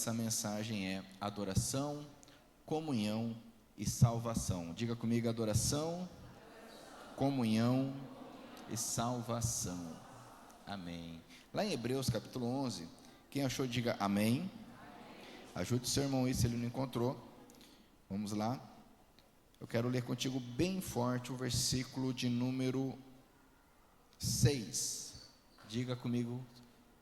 dessa mensagem é adoração, comunhão e salvação. Diga comigo: adoração, comunhão e salvação. Amém. Lá em Hebreus capítulo 11, quem achou, diga amém. Ajude o seu irmão aí se ele não encontrou. Vamos lá. Eu quero ler contigo bem forte o versículo de número 6. Diga comigo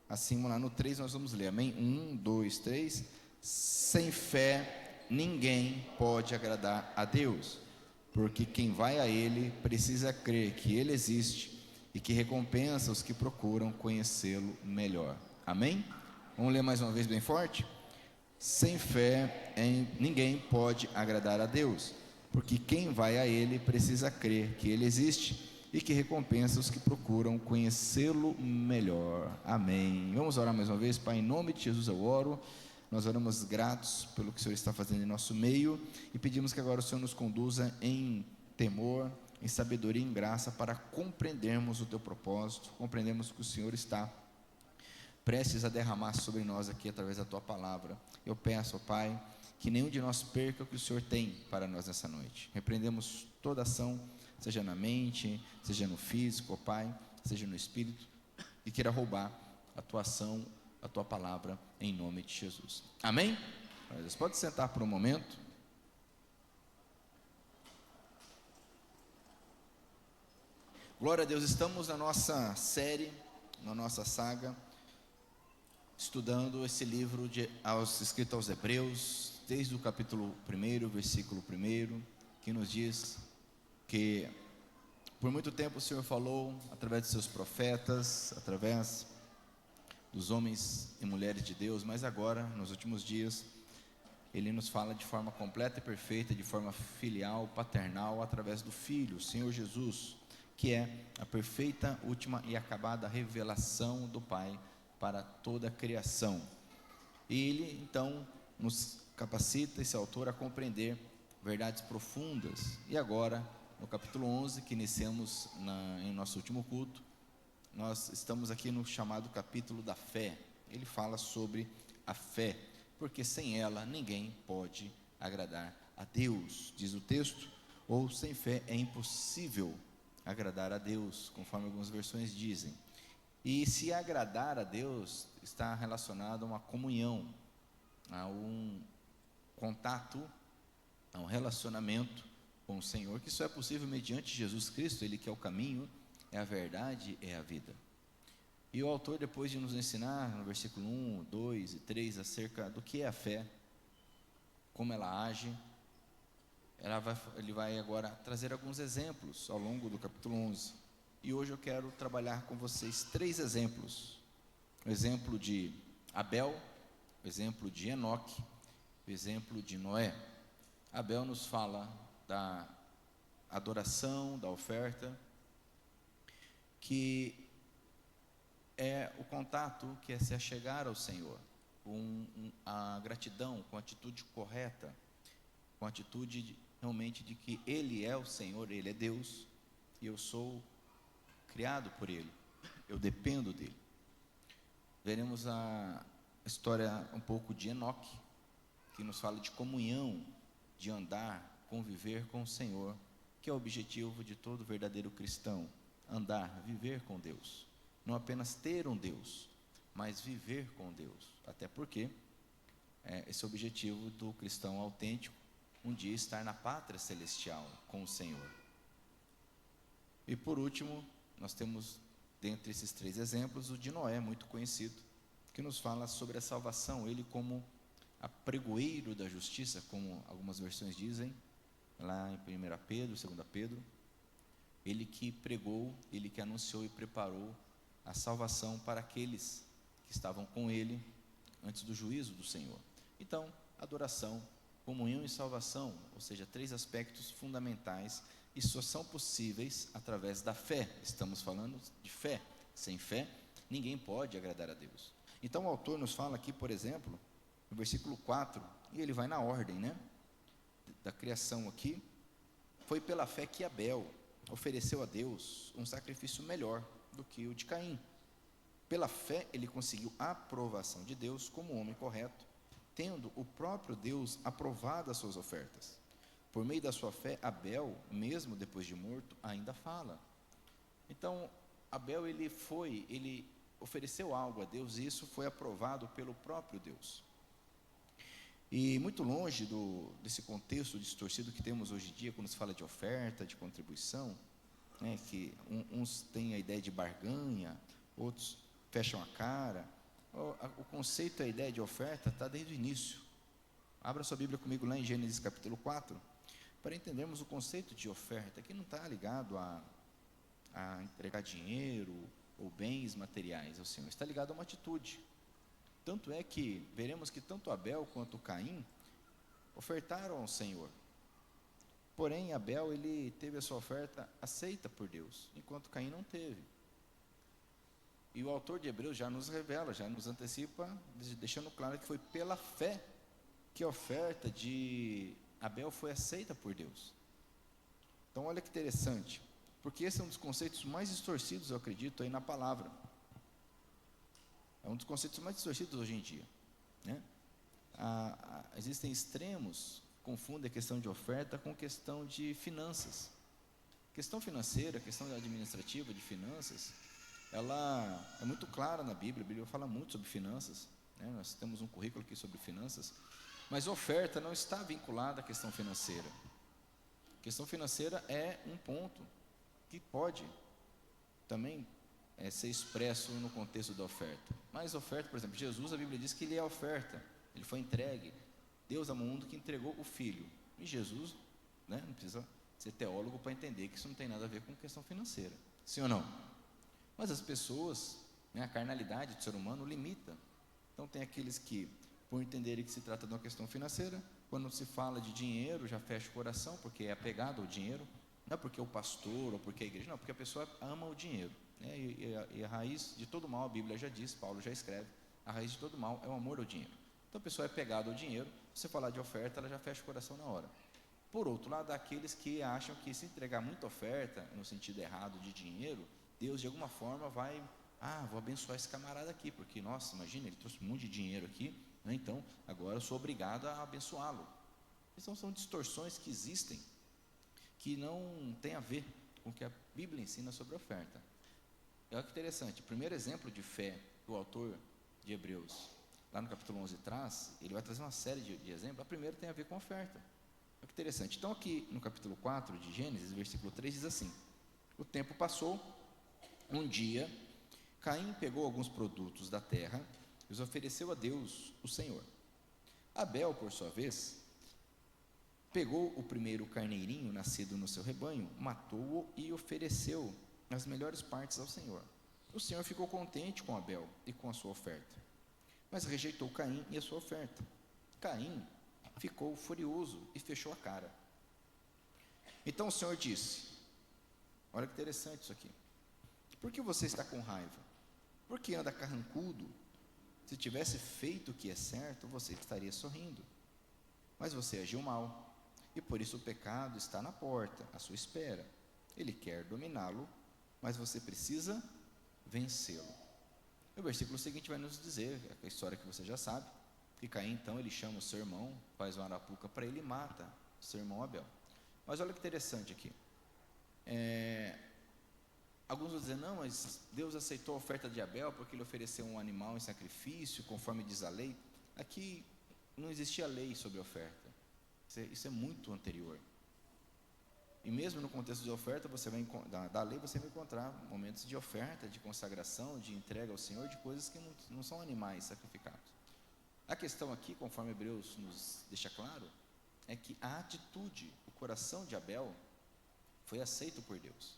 assim, lá no 3 nós vamos ler, amém? 1, 2, 3. Sem fé ninguém pode agradar a Deus, porque quem vai a Ele precisa crer que Ele existe e que recompensa os que procuram conhecê-lo melhor. Amém? Vamos ler mais uma vez bem forte? Sem fé ninguém pode agradar a Deus, porque quem vai a Ele precisa crer que Ele existe e que recompensa os que procuram conhecê-lo melhor. Amém. Vamos orar mais uma vez. Pai, em nome de Jesus eu oro. Nós oramos gratos pelo que o Senhor está fazendo em nosso meio e pedimos que agora o Senhor nos conduza em temor, em sabedoria e em graça para compreendermos o Teu propósito, compreendermos o que o Senhor está prestes a derramar sobre nós aqui através da Tua palavra. Eu peço, ó Pai, que nenhum de nós perca o que o Senhor tem para nós nessa noite. Repreendemos toda ação, seja na mente, seja no físico, ó Pai, seja no espírito, que queira roubar a Tua ação, a Tua palavra, em nome de Jesus. Amém? Você pode sentar por um momento. Glória a Deus, estamos na nossa série, na nossa saga, estudando esse livro escrito aos Hebreus, desde o capítulo 1, versículo 1, que nos diz que por muito tempo o Senhor falou através de seus profetas, através dos homens e mulheres de Deus, mas agora, nos últimos dias, Ele nos fala de forma completa e perfeita, de forma filial, paternal, através do Filho, o Senhor Jesus, que é a perfeita, última e acabada revelação do Pai para toda a criação. E Ele, então, nos capacita, esse autor, a compreender verdades profundas. E agora, no capítulo 11, que iniciamos em nosso último culto, nós estamos aqui no chamado capítulo da fé. Ele fala sobre a fé, porque sem ela ninguém pode agradar a Deus, diz o texto, ou sem fé é impossível agradar a Deus, conforme algumas versões dizem. E se agradar a Deus está relacionado a uma comunhão, a um contato, a um relacionamento com o Senhor, que só é possível mediante Jesus Cristo, Ele que é o caminho, é a verdade, é a vida. E o autor, depois de nos ensinar, no versículo 1, 2 e 3, acerca do que é a fé, como ela age, ele vai agora trazer alguns exemplos ao longo do capítulo 11. E hoje eu quero trabalhar com vocês 3 exemplos. O exemplo de Abel, o exemplo de Enoque, o exemplo de Noé. Abel nos fala da adoração, da oferta, que é o contato, que é se achegar ao Senhor, a gratidão, com a atitude correta, com a atitude realmente de que Ele é o Senhor, Ele é Deus, e eu sou criado por Ele, eu dependo dEle. Veremos a história um pouco de Enoque, que nos fala de comunhão, de andar, conviver com o Senhor, que é o objetivo de todo verdadeiro cristão, andar, viver com Deus, não apenas ter um Deus, mas viver com Deus, até porque esse é o objetivo do cristão autêntico, um dia estar na pátria celestial com o Senhor. E por último, nós temos, dentre esses 3 exemplos, o de Noé, muito conhecido, que nos fala sobre a salvação, ele como apregoeiro da justiça, como algumas versões dizem, lá em 1 Pedro, 2 Pedro, ele que pregou, ele que anunciou e preparou a salvação para aqueles que estavam com ele antes do juízo do Senhor. Então, adoração, comunhão e salvação, ou seja, 3 aspectos fundamentais, e só são possíveis através da fé. Estamos falando de fé. Sem fé, ninguém pode agradar a Deus. Então o autor nos fala aqui, por exemplo, no versículo 4, e ele vai na ordem, da criação aqui. Foi pela fé que Abel ofereceu a Deus um sacrifício melhor do que o de Caim. Pela fé ele conseguiu a aprovação de Deus como homem correto, tendo o próprio Deus aprovado as suas ofertas. Por meio da sua fé, Abel, mesmo depois de morto, ainda fala. Então, Abel, ele ofereceu algo a Deus, e isso foi aprovado pelo próprio Deus. E muito longe desse contexto distorcido que temos hoje em dia, quando se fala de oferta, de contribuição, né, que uns têm a ideia de barganha, outros fecham a cara. O conceito, a ideia de oferta está desde o início. Abra sua Bíblia comigo lá em Gênesis capítulo 4, para entendermos o conceito de oferta, que não está ligado a entregar dinheiro ou bens materiais ao Senhor, está ligado a uma atitude. Tanto é que veremos que tanto Abel quanto Caim ofertaram ao Senhor. Porém, Abel, ele teve a sua oferta aceita por Deus, enquanto Caim não teve. E o autor de Hebreus já nos revela, já nos antecipa, deixando claro que foi pela fé que a oferta de Abel foi aceita por Deus. Então, olha que interessante, porque esse é um dos conceitos mais distorcidos, eu acredito, aí na palavra. É um dos conceitos mais distorcidos hoje em dia, né? Existem extremos que confundem a questão de oferta com questão de finanças. Questão financeira, questão administrativa de finanças, ela é muito clara na Bíblia. A Bíblia fala muito sobre finanças, né? Nós temos um currículo aqui sobre finanças, mas oferta não está vinculada à questão financeira. A questão financeira é um ponto que pode também ser expresso no contexto da oferta. Mas oferta, por exemplo, Jesus, a Bíblia diz que ele é a oferta, ele foi entregue. Deus amou o mundo que entregou o Filho. E Jesus, né, não precisa ser teólogo para entender que isso não tem nada a ver com questão financeira. Sim ou não? Mas as pessoas, né, a carnalidade do ser humano limita. Então tem aqueles que, por entenderem que se trata de uma questão financeira, quando se fala de dinheiro, já fecha o coração, porque é apegado ao dinheiro. Não é porque o pastor ou porque a igreja, não, porque a pessoa ama o dinheiro. E a raiz de todo mal, a Bíblia já diz, Paulo já escreve, a raiz de todo mal é o amor ao dinheiro. Então a pessoa é pegada ao dinheiro, se você falar de oferta, ela já fecha o coração na hora. Por outro lado, há aqueles que acham que se entregar muita oferta, no sentido errado de dinheiro, Deus de alguma forma vai, vou abençoar esse camarada aqui, porque, nossa, imagina, ele trouxe um monte de dinheiro aqui, né, então agora eu sou obrigado a abençoá-lo. Então são distorções que existem, que não tem a ver com o que a Bíblia ensina sobre oferta. Olha que interessante, o primeiro exemplo de fé que o autor de Hebreus, lá no capítulo 11 traz, ele vai trazer uma série de exemplos. A primeira tem a ver com oferta. Olha que interessante. Então aqui no capítulo 4 de Gênesis, versículo 3, diz assim: o tempo passou, um dia, Caim pegou alguns produtos da terra e os ofereceu a Deus, o Senhor. Abel, por sua vez, pegou o primeiro carneirinho nascido no seu rebanho, matou-o e ofereceu as melhores partes ao Senhor. O Senhor ficou contente com Abel e com a sua oferta, mas rejeitou Caim e a sua oferta. Caim ficou furioso e fechou a cara. Então o Senhor disse: olha que interessante isso aqui. Por que você está com raiva? Por que anda carrancudo? Se tivesse feito o que é certo, você estaria sorrindo. Mas você agiu mal, e por isso o pecado está na porta, à sua espera. Ele quer dominá-lo, mas você precisa vencê-lo. O versículo seguinte vai nos dizer, a história que você já sabe, que Caim então ele chama o seu irmão, faz uma arapuca para ele e mata o seu irmão Abel. Mas olha que interessante aqui. Alguns vão dizer, não, mas Deus aceitou a oferta de Abel porque ele ofereceu um animal em sacrifício, conforme diz a lei. Aqui não existia lei sobre oferta. Isso é muito anterior. E mesmo no contexto de oferta, da lei você vai encontrar momentos de oferta, de consagração, de entrega ao Senhor, de coisas que não são animais sacrificados. A questão aqui, conforme Hebreus nos deixa claro, é que a atitude, o coração de Abel foi aceito por Deus.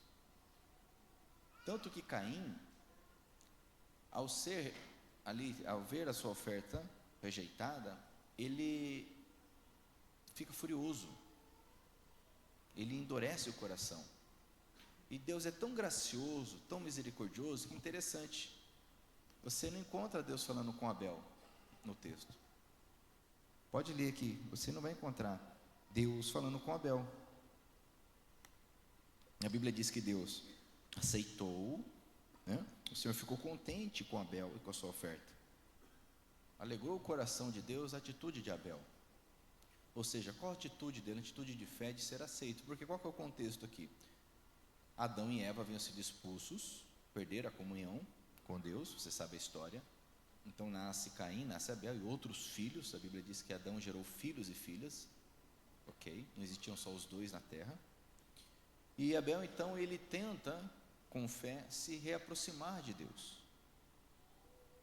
Tanto que Caim, ao ver a sua oferta rejeitada, ele fica furioso, ele endurece o coração. E Deus é tão gracioso, tão misericordioso, que é interessante, você não encontra Deus falando com Abel no texto. Pode ler aqui, você não vai encontrar Deus falando com Abel. A Bíblia diz que Deus aceitou, né? O Senhor ficou contente com Abel e com a sua oferta. alegrou o coração de Deus a atitude de Abel. Ou seja, qual a atitude dele? A atitude de fé de ser aceito. Porque qual que é o contexto aqui? Adão e Eva haviam sido expulsos, perderam a comunhão com Deus, você sabe a história. Então nasce Caim, nasce Abel e outros filhos. A Bíblia diz que Adão gerou filhos e filhas. Ok? Não existiam só os dois na terra. E Abel, então, ele tenta, com fé, se reaproximar de Deus.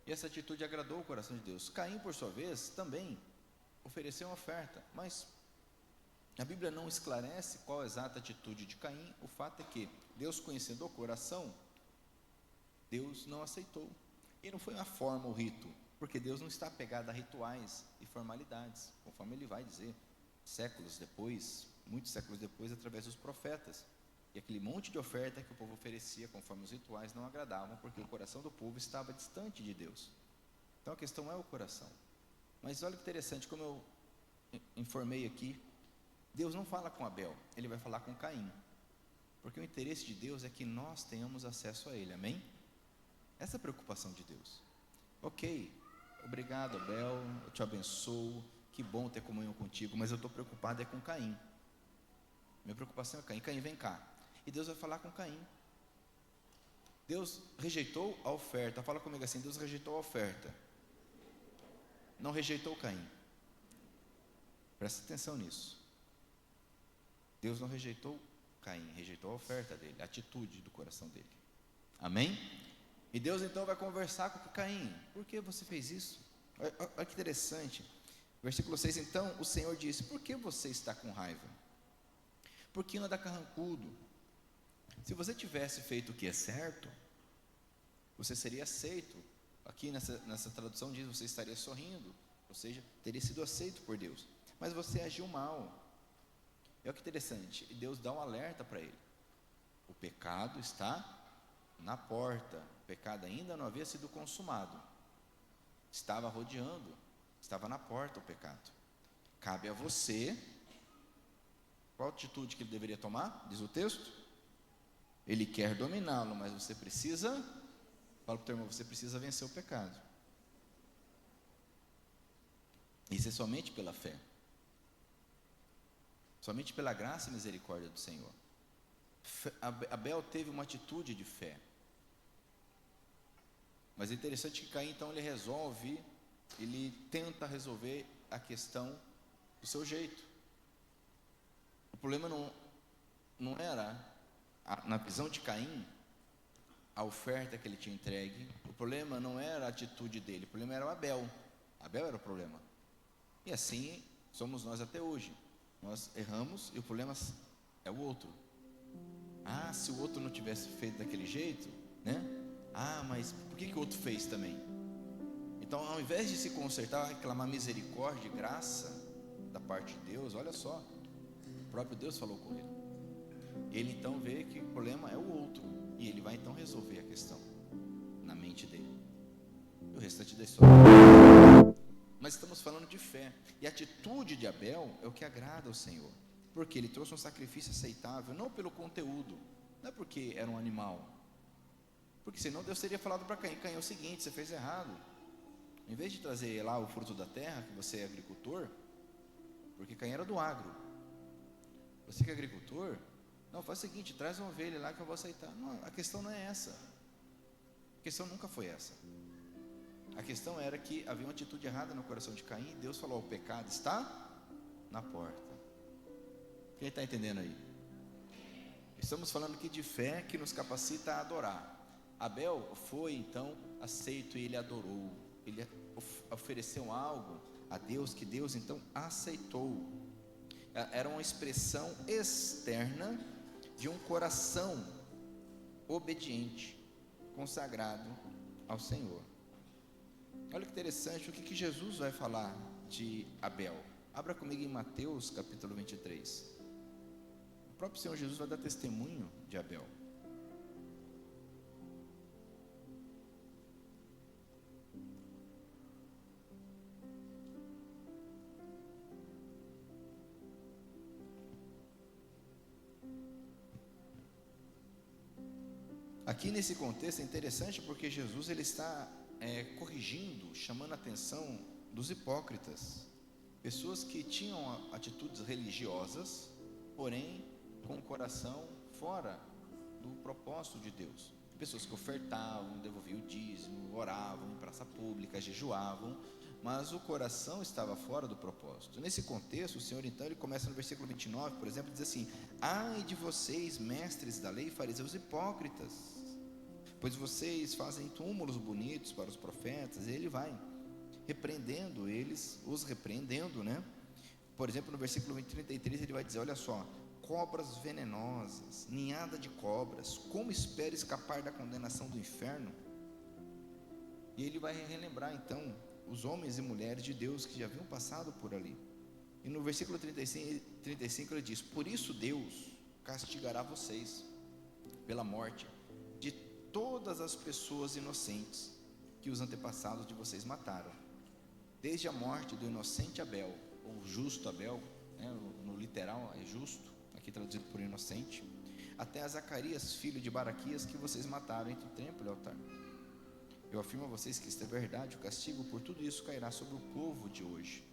E essa atitude agradou o coração de Deus. Caim, por sua vez, também ofereceu uma oferta, mas a Bíblia não esclarece qual a exata atitude de Caim. O fato é que Deus, conhecendo o coração, Deus não aceitou. E não foi uma forma, o rito, porque Deus não está apegado a rituais e formalidades, conforme ele vai dizer, séculos depois, muitos séculos depois, através dos profetas. E aquele monte de oferta que o povo oferecia, conforme os rituais, não agradavam, porque o coração do povo estava distante de Deus. Então a questão é o coração. Mas olha que interessante, como eu informei aqui, Deus não fala com Abel, ele vai falar com Caim. Porque o interesse de Deus é que nós tenhamos acesso a ele, amém? Essa é a preocupação de Deus. Ok, obrigado Abel, eu te abençoo, que bom ter comunhão contigo, mas eu estou preocupado é com Caim. Minha preocupação é Caim. Caim, vem cá. E Deus vai falar com Caim. Deus rejeitou a oferta. Fala comigo assim, Deus rejeitou a oferta. Não rejeitou Caim. Presta atenção nisso. Deus não rejeitou Caim, rejeitou a oferta dele, a atitude do coração dele. Amém? E Deus então vai conversar com Caim. Por que você fez isso? Olha que interessante. Versículo 6, então o Senhor disse, por que você está com raiva? Por que anda carrancudo? Se você tivesse feito o que é certo, você seria aceito. Aqui nessa tradução diz, você estaria sorrindo, ou seja, teria sido aceito por Deus. Mas você agiu mal. É o que interessante, e Deus dá um alerta para ele. O pecado está na porta. O pecado ainda não havia sido consumado. Estava rodeando, estava na porta o pecado. Cabe a você. Qual atitude que ele deveria tomar? Diz o texto. Ele quer dominá-lo, mas você precisa, fala para o teu irmão, você precisa vencer o pecado. Isso é somente pela fé. Somente pela graça e misericórdia do Senhor. Abel teve uma atitude de fé. Mas é interessante que Caim, então, ele tenta resolver a questão do seu jeito. O problema não era, na visão de Caim, a oferta que ele tinha entregue. O problema não era a atitude dele, o problema era o Abel. Abel era o problema. E assim somos nós até hoje. Nós erramos e o problema é o outro. Se o outro não tivesse feito daquele jeito, né? Mas por que o outro fez também? Então, ao invés de se consertar, reclamar misericórdia e graça da parte de Deus, olha só, o próprio Deus falou com ele. Ele então vê que o problema é o outro, e ele vai então resolver a questão na mente dele. E o restante da história. Mas estamos falando de fé, e a atitude de Abel é o que agrada ao Senhor, porque ele trouxe um sacrifício aceitável, não pelo conteúdo, não é porque era um animal, porque senão Deus teria falado para Caim, Caim, é o seguinte, você fez errado, em vez de trazer lá o fruto da terra, que você é agricultor, porque Caim era do agro, você que é agricultor, não, faz o seguinte, traz uma ovelha lá que eu vou aceitar. Não, a questão não é essa, a questão nunca foi essa. A questão era que havia uma atitude errada no coração de Caim, e Deus falou, o pecado está na porta. Quem está entendendo aí? Estamos falando aqui de fé que nos capacita a adorar. Abel foi então aceito e ele adorou. Ele ofereceu algo a Deus que Deus então aceitou. Era uma expressão externa de um coração obediente, consagrado ao Senhor. Olha que interessante, o que Jesus vai falar de Abel? Abra comigo em Mateus capítulo 23. O próprio Senhor Jesus vai dar testemunho de Abel. Aqui nesse contexto é interessante porque Jesus ele está corrigindo, chamando a atenção dos hipócritas, pessoas que tinham atitudes religiosas, porém com o coração fora do propósito de Deus. Pessoas que ofertavam, devolviam o dízimo, oravam em praça pública, jejuavam, mas o coração estava fora do propósito. Nesse contexto, o Senhor então ele começa no versículo 29, por exemplo, diz assim: ai de vocês, mestres da lei, fariseus hipócritas, pois vocês fazem túmulos bonitos para os profetas. E ele vai repreendendo eles, os repreendendo, né? Por exemplo, no versículo 33 ele vai dizer, olha só: cobras venenosas, ninhada de cobras, como espera escapar da condenação do inferno? E ele vai relembrar então os homens e mulheres de Deus que já haviam passado por ali. E no versículo 35 ele diz: por isso Deus castigará vocês pela morte de todas as pessoas inocentes que os antepassados de vocês mataram, desde a morte do inocente Abel, ou justo Abel, né, no literal é justo, aqui traduzido por inocente, até a Zacarias, filho de Baraquias, que vocês mataram entre o templo e o altar. Eu afirmo a vocês que isto é verdade, o castigo por tudo isso cairá sobre o povo de hoje.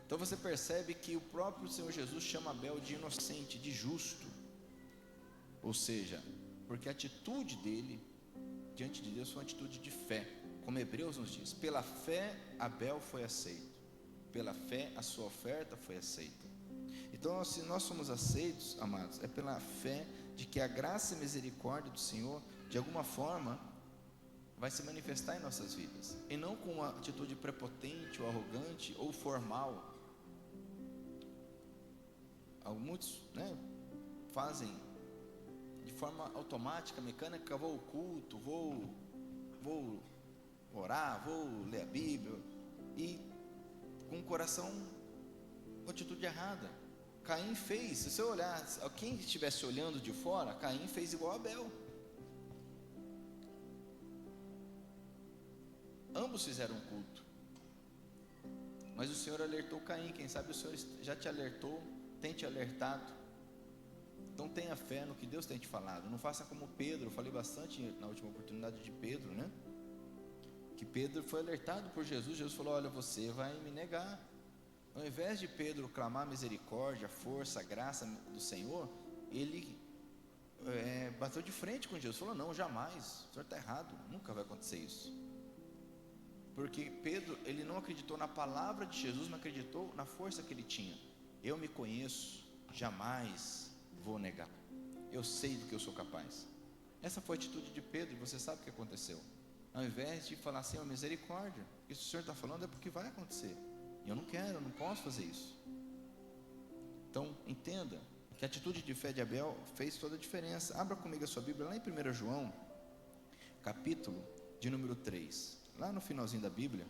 Então você percebe que o próprio Senhor Jesus chama Abel de inocente, de justo, ou seja, porque a atitude dele diante de Deus foi uma atitude de fé, como Hebreus nos diz: pela fé Abel foi aceito, pela fé a sua oferta foi aceita. Então, se nós somos aceitos, amados, é pela fé de que a graça e misericórdia do Senhor, de alguma forma, vai se manifestar em nossas vidas, e não com uma atitude prepotente, ou arrogante, ou formal. Muitos, fazem de forma automática, mecânica: vou ao culto, vou orar, vou ler a Bíblia, e com o coração, com atitude errada. Caim fez, se você olhar, quem estivesse olhando de fora, Caim fez igual a Abel. Ambos fizeram um culto, mas o Senhor alertou Caim. Quem sabe o Senhor já te alertou, tem te alertado. Então tenha fé no que Deus tem te falado. Não faça como Pedro. Eu falei bastante na última oportunidade de Pedro, né? Que Pedro foi alertado por Jesus. Jesus falou: olha, você vai me negar. Ao invés de Pedro clamar misericórdia, força, graça do Senhor, ele bateu de frente com Jesus. Falou: não, jamais, o Senhor está errado, nunca vai acontecer isso. Porque Pedro, ele não acreditou na palavra de Jesus, mas acreditou na força que ele tinha. Eu me conheço, jamais vou negar. Eu sei do que eu sou capaz. Essa foi a atitude de Pedro, e você sabe o que aconteceu. Ao invés de falar assim: misericórdia, isso o Senhor está falando é porque vai acontecer. E eu não quero, eu não posso fazer isso. Então, entenda que a atitude de fé de Abel fez toda a diferença. Abra comigo a sua Bíblia, lá em 1 João, capítulo de número 3. Lá no finalzinho da Bíblia,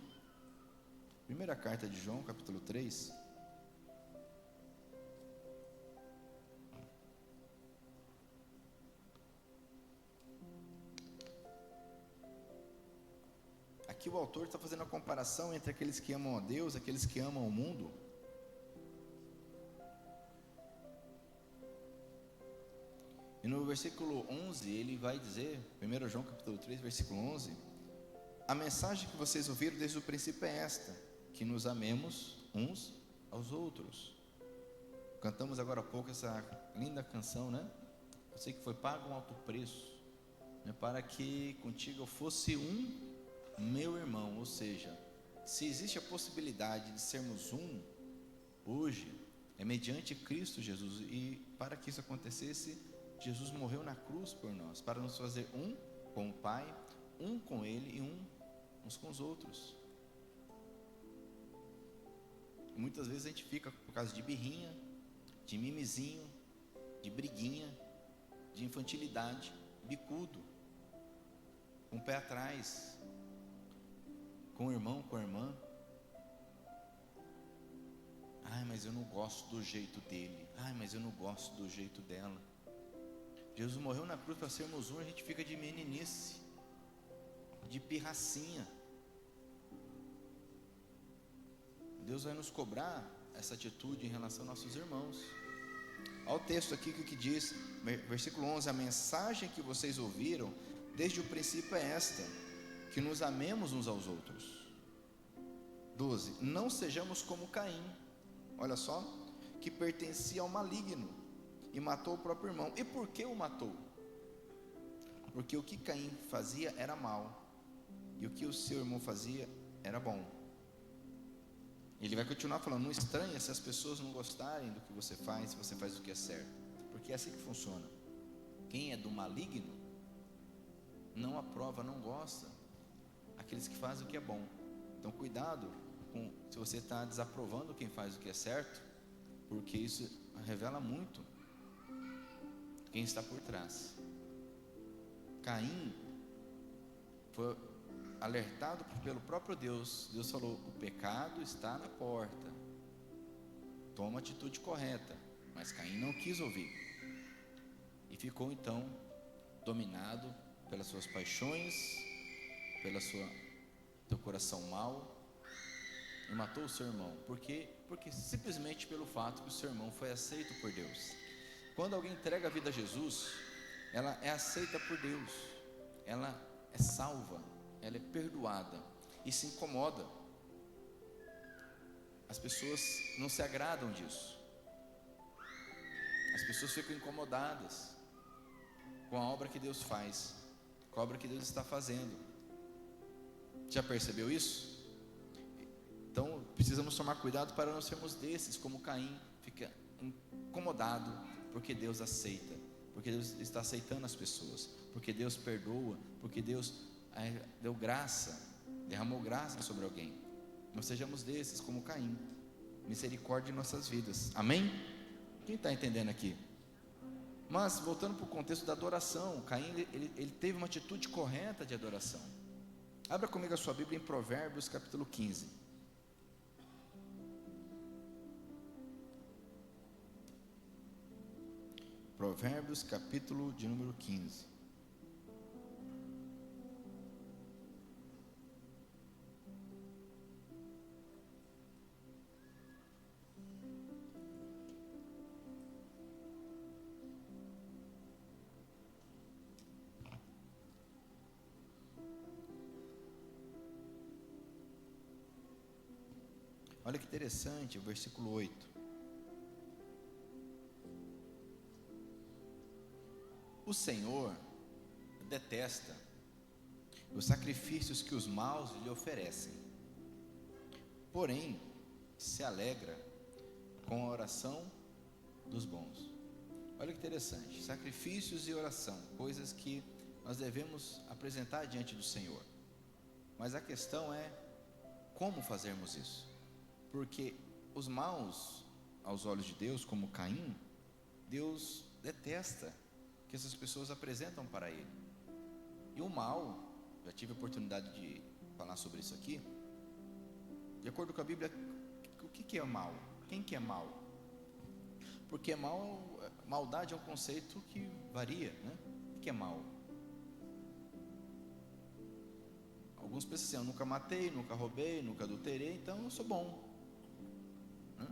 primeira carta de João, capítulo 3. Aqui o autor está fazendo a comparação entre aqueles que amam a Deus e aqueles que amam o mundo. E no versículo 11 ele vai dizer, 1 João capítulo 3, versículo 11: a mensagem que vocês ouviram desde o princípio é esta, que nos amemos uns aos outros. Cantamos agora há pouco essa linda canção, né? Eu sei que foi pago um alto preço, né, para que contigo eu fosse um meu irmão. Ou seja, se existe a possibilidade de sermos um hoje, é mediante Cristo Jesus. E para que isso acontecesse, Jesus morreu na cruz por nós, para nos fazer um com o Pai, um com Ele e uns com os outros. Muitas vezes a gente fica por causa de birrinha, de mimizinho, de briguinha, de infantilidade, bicudo, com o pé atrás, com o irmão, com a irmã. Ai, mas eu não gosto do jeito dele. Ai, mas eu não gosto do jeito dela. Jesus morreu na cruz para sermos um. A gente fica de meninice, de pirracinha. Deus vai nos cobrar essa atitude em relação aos nossos irmãos. Olha o texto aqui que diz, versículo 11: a mensagem que vocês ouviram desde o princípio é esta, que nos amemos uns aos outros. 12, não sejamos como Caim, olha só, que pertencia ao maligno e matou o próprio irmão. E por que o matou? Porque o que Caim fazia era mal, e o que o seu irmão fazia era bom. Ele vai continuar falando, não estranha se as pessoas não gostarem do que você faz, se você faz o que é certo, porque é assim que funciona. Quem é do maligno não aprova, não gosta aqueles que fazem o que é bom. Então cuidado se você está desaprovando quem faz o que é certo, porque isso revela muito quem está por trás. Caim foi alertado pelo próprio Deus. Deus falou, o pecado está na porta, toma a atitude correta. Mas Caim não quis ouvir, e ficou então dominado pelas suas paixões, teu coração mau, e matou o seu irmão. Porque simplesmente pelo fato que o seu irmão foi aceito por Deus. Quando alguém entrega a vida a Jesus, ela é aceita por Deus, ela é salva, ela é perdoada, e se incomoda. As pessoas não se agradam disso, as pessoas ficam incomodadas com a obra que Deus faz, com a obra que Deus está fazendo. Já percebeu isso? Então precisamos tomar cuidado para não sermos desses, como Caim, fica incomodado porque Deus aceita, porque Deus está aceitando as pessoas, porque Deus perdoa, porque Deus deu graça, derramou graça sobre alguém. Não sejamos desses, como Caim. Misericórdia em nossas vidas, amém? Quem está entendendo aqui? Mas voltando para o contexto da adoração, Caim ele teve uma atitude correta de adoração. Abra comigo a sua Bíblia em Provérbios capítulo 15. Provérbios capítulo de número 15. Olha que interessante, o versículo 8. O Senhor detesta os sacrifícios que os maus lhe oferecem, porém se alegra com a oração dos bons. Olha que interessante, sacrifícios e oração, coisas que nós devemos apresentar diante do Senhor. Mas a questão é como fazermos isso, porque os maus aos olhos de Deus, como Caim, Deus detesta que essas pessoas apresentam para Ele. E o mal, já tive a oportunidade de falar sobre isso aqui, de acordo com a Bíblia, o que é mal? Quem que é mal? Porque maldade é um conceito que varia, né? O que é mal? Alguns pensam assim, eu nunca matei, nunca roubei, nunca adulterei, então eu sou bom, né?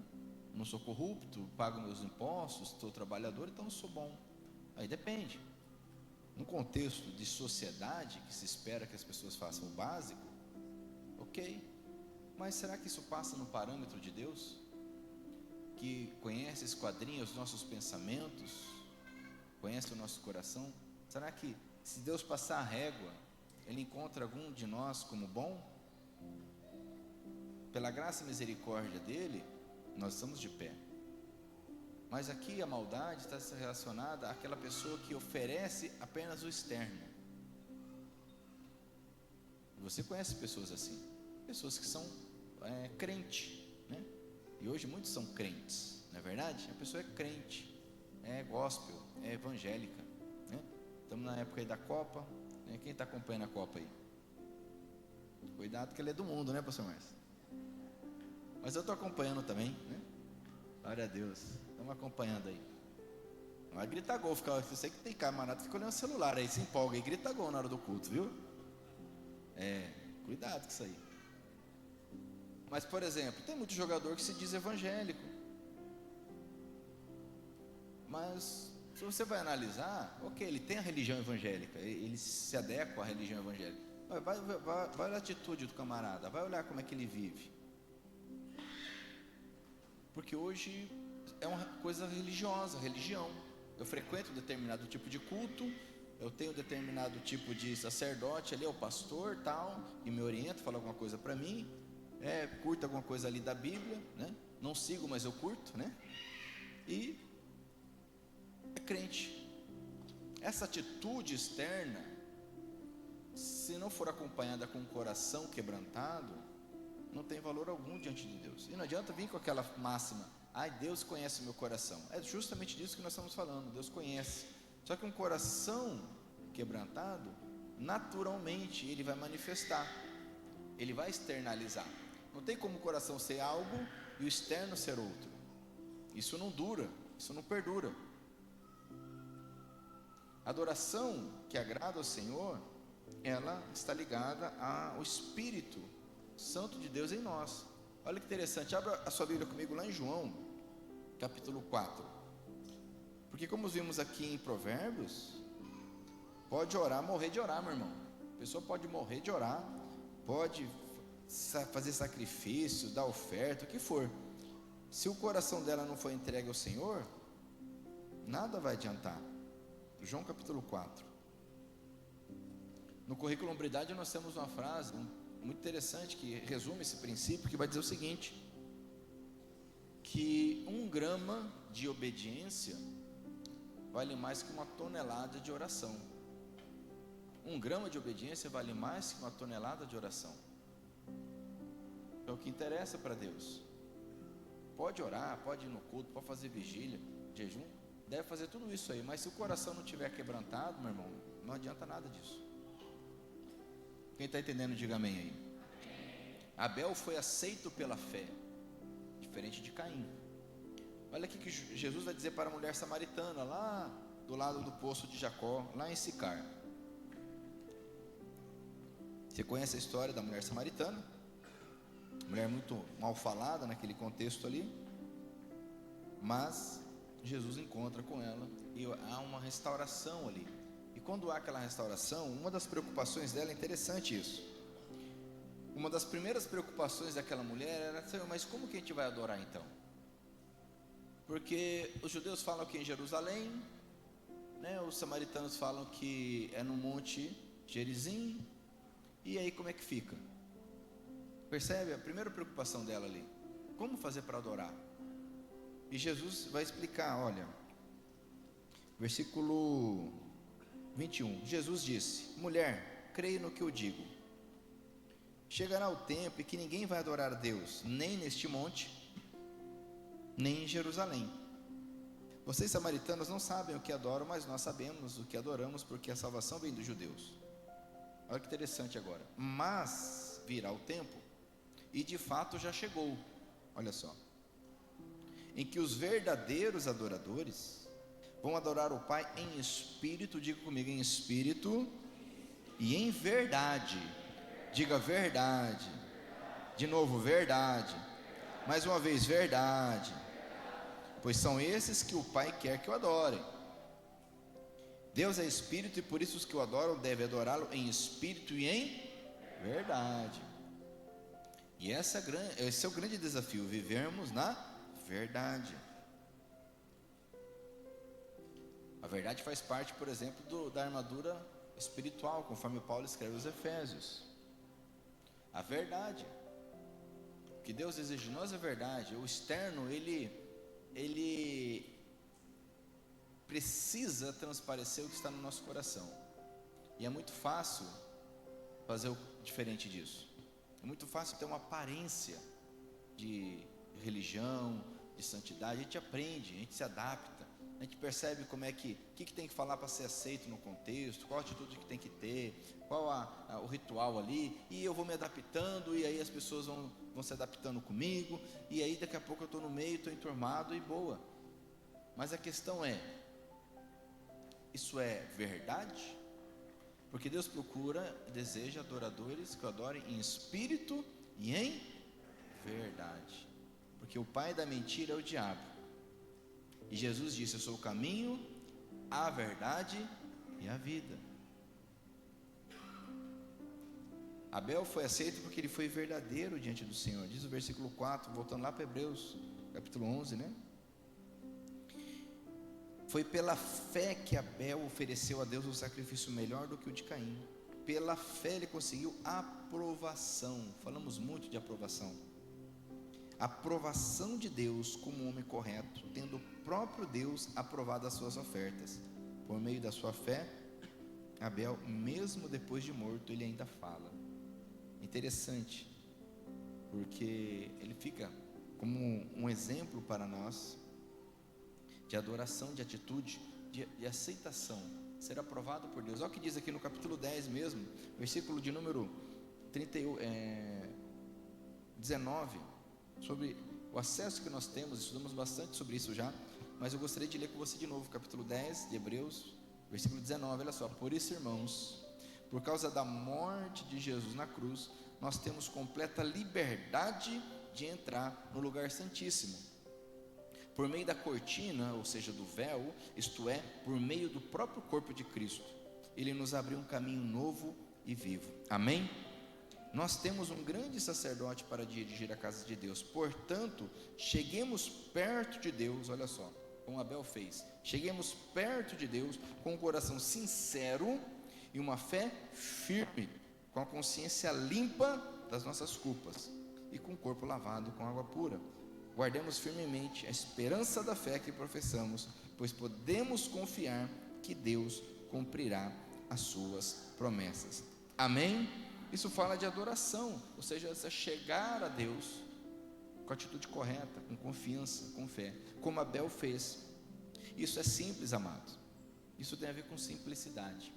Não sou corrupto, pago meus impostos, sou trabalhador, então eu sou bom. Aí depende. No contexto de sociedade, que se espera que as pessoas façam o básico, ok, mas será que isso passa no parâmetro de Deus, que conhece, esquadrinha os nossos pensamentos, conhece o nosso coração? Será que se Deus passar a régua, Ele encontra algum de nós como bom? Pela graça e misericórdia dEle, nós estamos de pé. Mas aqui a maldade está relacionada àquela pessoa que oferece apenas o externo. Você conhece pessoas assim, pessoas que são crentes, né? E hoje muitos são crentes, não é verdade? A pessoa é crente, é gospel, é evangélica, né? Estamos na época aí da Copa, né? Quem está acompanhando a Copa aí? Cuidado que ele é do mundo, né, pastor Márcio? Mas eu estou acompanhando também, né? Glória a Deus. Estamos acompanhando aí. Não vai gritar gol, eu sei que tem camarada que fica olhando o celular aí, se empolga e grita gol na hora do culto, viu? Cuidado com isso aí. Mas, por exemplo, tem muito jogador que se diz evangélico, mas se você vai analisar, ok, ele tem a religião evangélica, ele se adequa à religião evangélica, Vai olhar a atitude do camarada, vai olhar como é que ele vive. Porque hoje é uma coisa religiosa, religião. Eu frequento determinado tipo de culto, eu tenho determinado tipo de sacerdote ali, é o pastor tal, e me orienta, fala alguma coisa para mim, curto alguma coisa ali da Bíblia, né? Não sigo, mas eu curto, né? E é crente. Essa atitude externa, se não for acompanhada com o coração quebrantado, não tem valor algum diante de Deus. E não adianta vir com aquela máxima: ai, Deus conhece o meu coração. É justamente disso que nós estamos falando, Deus conhece. Só que um coração quebrantado, naturalmente ele vai manifestar, ele vai externalizar. Não tem como o coração ser algo e o externo ser outro. Isso não dura, isso não perdura. A adoração que agrada ao Senhor, ela está ligada ao Espírito Santo de Deus em nós. Olha que interessante, abra a sua Bíblia comigo lá em João, capítulo 4. Porque como vimos aqui em Provérbios, pode orar, morrer de orar, meu irmão. A pessoa pode morrer de orar, pode fazer sacrifício, dar oferta, o que for. Se o coração dela não for entregue ao Senhor, nada vai adiantar. João capítulo 4. No currículo Hombridade nós temos uma frase muito interessante que resume esse princípio, que vai dizer o seguinte: que 1 grama de obediência vale mais que 1 tonelada de oração. 1 grama de obediência vale mais que 1 tonelada de oração. É o que interessa para Deus. Pode orar, pode ir no culto, pode fazer vigília, jejum, deve fazer tudo isso aí, mas se o coração não estiver quebrantado, meu irmão, não adianta nada disso. Quem está entendendo, diga amém aí. Abel foi aceito pela fé, diferente de Caim. Olha aqui que Jesus vai dizer para a mulher samaritana, lá do lado do poço de Jacó, lá em Sicar. Você conhece a história da mulher samaritana? Mulher muito mal falada naquele contexto ali, mas Jesus encontra com ela e há uma restauração ali. E quando há aquela restauração, uma das preocupações dela, é interessante isso, uma das primeiras preocupações daquela mulher era: Senhor, mas como que a gente vai adorar então? Porque os judeus falam que é em Jerusalém, né? Os samaritanos falam que é no monte Gerizim, e aí como é que fica? Percebe a primeira preocupação dela ali? Como fazer para adorar? E Jesus vai explicar, olha, versículo 21, Jesus disse: mulher, creia no que eu digo, chegará o tempo em que ninguém vai adorar a Deus, nem neste monte, nem em Jerusalém. Vocês samaritanos não sabem o que adoram, mas nós sabemos o que adoramos, porque a salvação vem dos judeus. Olha que interessante agora. Mas virá o tempo, e de fato já chegou, olha só, em que os verdadeiros adoradores vão adorar o Pai em espírito, diga comigo, em espírito e em verdade. Diga verdade. De novo, verdade. Mais uma vez, verdade. Pois são esses que o Pai quer que o adorem. Deus é espírito, e por isso os que o adoram devem adorá-lo em espírito e em verdade. E esse é o grande desafio, vivermos na verdade. A verdade faz parte, por exemplo, da armadura espiritual, conforme Paulo escreve aos Efésios. A verdade, o que Deus exige de nós é verdade. O externo, ele precisa transparecer o que está no nosso coração, e é muito fácil fazer o diferente disso. É muito fácil ter uma aparência de religião, de santidade. A gente aprende, a gente se adapta, a gente percebe como é que tem que falar para ser aceito no contexto, qual a atitude que tem que ter, qual o ritual ali, e eu vou me adaptando, e aí as pessoas vão se adaptando comigo, e aí daqui a pouco eu estou no meio, estou enturmado e boa. Mas a questão é, isso é verdade? Porque Deus procura, deseja adoradores que o adorem em espírito e em verdade. Porque o pai da mentira é o diabo. E Jesus disse: eu sou o caminho, a verdade e a vida. Abel foi aceito porque ele foi verdadeiro diante do Senhor. Diz o versículo 4, voltando lá para Hebreus, capítulo 11, né? Foi pela fé que Abel ofereceu a Deus um sacrifício melhor do que o de Caim. Pela fé ele conseguiu aprovação. Falamos muito de aprovação. Aprovação de Deus como um homem correto, tendo o próprio Deus aprovado as suas ofertas. Por meio da sua fé, Abel, mesmo depois de morto, ele ainda fala. Interessante, porque ele fica como um exemplo para nós de adoração, de atitude, de aceitação, ser aprovado por Deus. Olha o que diz aqui no capítulo 10 mesmo, versículo de número 19, sobre o acesso que nós temos. Estudamos bastante sobre isso já, mas eu gostaria de ler com você de novo, capítulo 10 de Hebreus, versículo 19, olha só: por isso, irmãos, por causa da morte de Jesus na cruz, nós temos completa liberdade de entrar no lugar santíssimo, por meio da cortina, ou seja, do véu, isto é, por meio do próprio corpo de Cristo. Ele nos abriu um caminho novo e vivo. Amém? Nós temos um grande sacerdote para dirigir a casa de Deus. Portanto, cheguemos perto de Deus, olha só, como Abel fez. Cheguemos perto de Deus com um coração sincero e uma fé firme, com a consciência limpa das nossas culpas e com o corpo lavado com água pura. Guardemos firmemente a esperança da fé que professamos, pois podemos confiar que Deus cumprirá as suas promessas. Amém? Isso fala de adoração, ou seja, você chegar a Deus com a atitude correta, com confiança, com fé, como Abel fez. Isso é simples, amados. Isso tem a ver com simplicidade.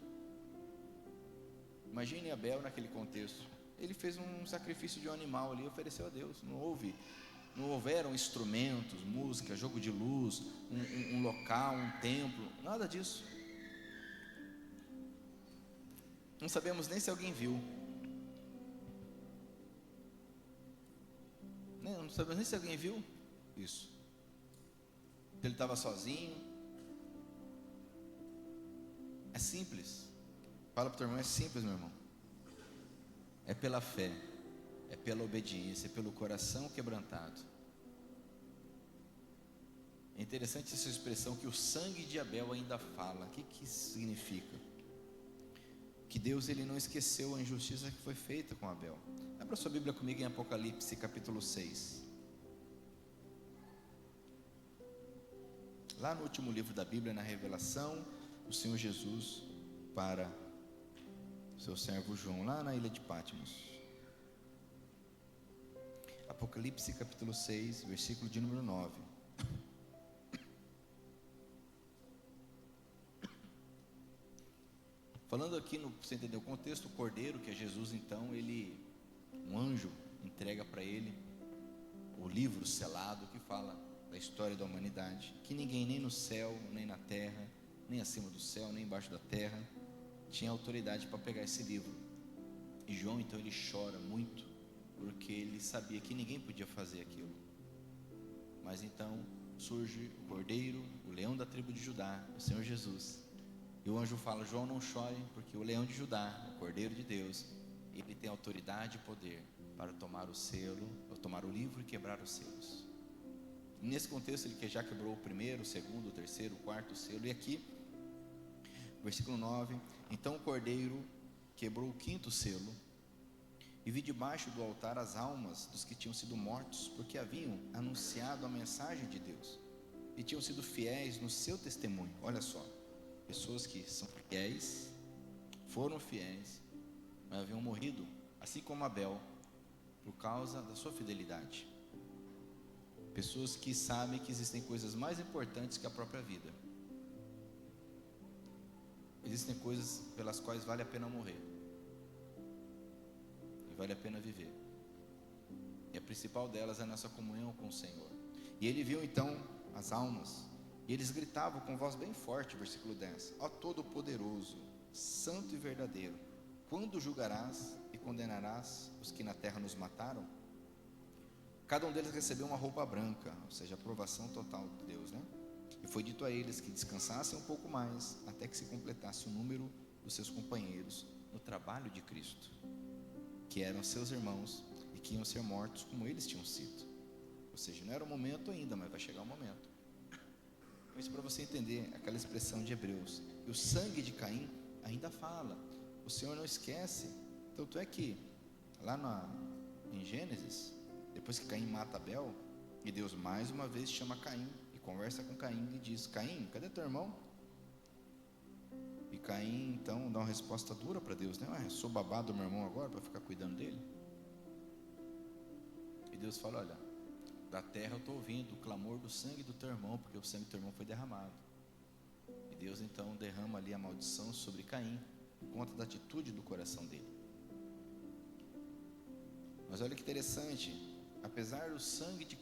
Imagine Abel naquele contexto. Ele fez um sacrifício de um animal ali, ofereceu a Deus. Não houveram instrumentos, música, jogo de luz, um local, um templo, nada disso. Não sabemos nem se alguém viu. Não sabemos nem se alguém viu isso. Ele estava sozinho. É simples. Fala para o teu irmão, é simples, meu irmão. É pela fé, é pela obediência, é pelo coração quebrantado. É interessante essa expressão que o sangue de Abel ainda fala. O que isso significa? Que Deus, ele não esqueceu a injustiça que foi feita com Abel. Abra sua Bíblia comigo em Apocalipse capítulo 6. Lá no último livro da Bíblia, na revelação do Senhor Jesus para o seu servo João, lá na ilha de Patmos. Apocalipse capítulo 6, versículo de número 9. Falando aqui, para você entender o contexto, o cordeiro, que é Jesus, então, um anjo entrega para ele o livro selado que fala da história da humanidade, que ninguém, nem no céu, nem na terra, nem acima do céu, nem embaixo da terra, tinha autoridade para pegar esse livro. E João, então, ele chora muito, porque ele sabia que ninguém podia fazer aquilo. Mas então surge o cordeiro, o leão da tribo de Judá, o Senhor Jesus. E o anjo fala: João, não chore, porque o leão de Judá, o cordeiro de Deus, ele tem autoridade e poder para tomar o selo, ou tomar o livro e quebrar os selos. Nesse contexto, ele já quebrou o primeiro, o segundo, o terceiro, o quarto selo. E aqui, versículo 9: então o cordeiro quebrou o quinto selo, e vi debaixo do altar as almas dos que tinham sido mortos, porque haviam anunciado a mensagem de Deus, e tinham sido fiéis no seu testemunho. Olha só, pessoas que são fiéis, foram fiéis, mas haviam morrido, assim como Abel, por causa da sua fidelidade. Pessoas que sabem que existem coisas mais importantes que a própria vida. Existem coisas pelas quais vale a pena morrer, e vale a pena viver. E a principal delas é a nossa comunhão com o Senhor. E ele viu então as almas, e eles gritavam com voz bem forte, versículo 10: ó Todo-Poderoso, Santo e verdadeiro, quando julgarás e condenarás os que na terra nos mataram? Cada um deles recebeu uma roupa branca, ou seja, aprovação total de Deus, né? E foi dito a eles que descansassem um pouco mais, até que se completasse o número dos seus companheiros no trabalho de Cristo. que eram seus irmãos e que iam ser mortos como eles tinham sido. Ou seja, não era o momento ainda, mas vai chegar o momento. Isso para você entender aquela expressão de Hebreus, que o sangue de Caim ainda fala, o Senhor não esquece. Tanto é que lá em Gênesis, depois que Caim mata Abel, e Deus mais uma vez chama Caim e conversa com Caim e diz: Caim, cadê teu irmão? E Caim então dá uma resposta dura para Deus, né? Sou babado do meu irmão agora para ficar cuidando dele? E Deus fala: olha, da terra eu estou ouvindo o clamor do sangue do teu irmão, porque o sangue do teu irmão foi derramado. E Deus então derrama ali a maldição sobre Caim, por conta da atitude do coração dele. Mas olha que interessante, apesar do sangue de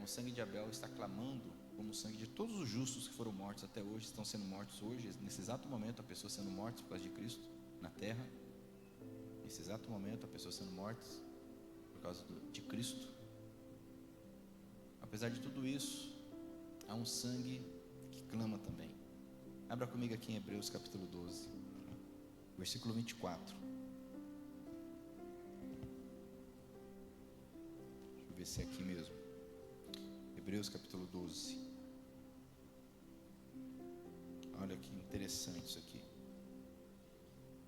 o sangue de Abel está clamando como o sangue de todos os justos que foram mortos até hoje, estão sendo mortos hoje, nesse exato momento, a pessoa sendo morta por causa de Cristo na terra, nesse exato momento, a pessoa sendo morta por causa de Cristo. Apesar de tudo isso, há um sangue que clama também. Abra comigo aqui em Hebreus capítulo 12, versículo 24. Deixa eu ver se é aqui mesmo. Hebreus capítulo 12. Olha que interessante isso aqui.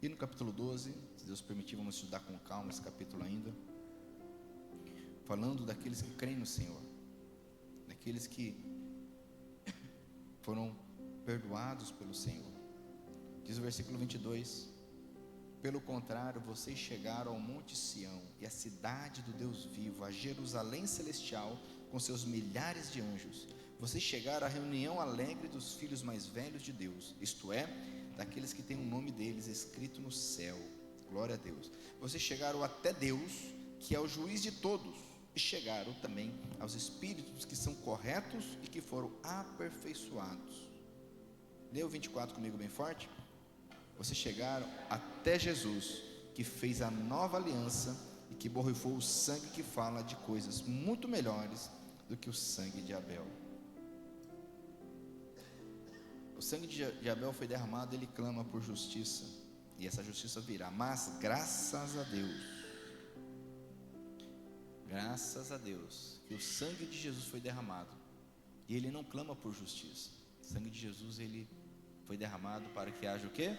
E no capítulo 12, se Deus permitir, vamos estudar com calma esse capítulo ainda, falando daqueles que creem no Senhor, daqueles que foram perdoados pelo Senhor. Diz o versículo 22: pelo contrário, vocês chegaram ao monte Sião e à cidade do Deus vivo, a Jerusalém celestial com seus milhares de anjos. Vocês chegaram à reunião alegre dos filhos mais velhos de Deus, isto é, daqueles que têm o nome deles escrito no céu. Glória a Deus. Vocês chegaram até Deus, que é o juiz de todos, e chegaram também aos espíritos que são corretos e que foram aperfeiçoados. Lê o 24 comigo bem forte. Vocês chegaram até Jesus, que fez a nova aliança e que borrifou o sangue que fala de coisas muito melhores do que o sangue de Abel. O sangue de Abel foi derramado, ele clama por justiça, e essa justiça virá. Mas graças a Deus, que o sangue de Jesus foi derramado, e ele não clama por justiça. O sangue de Jesus, ele foi derramado para que haja o quê?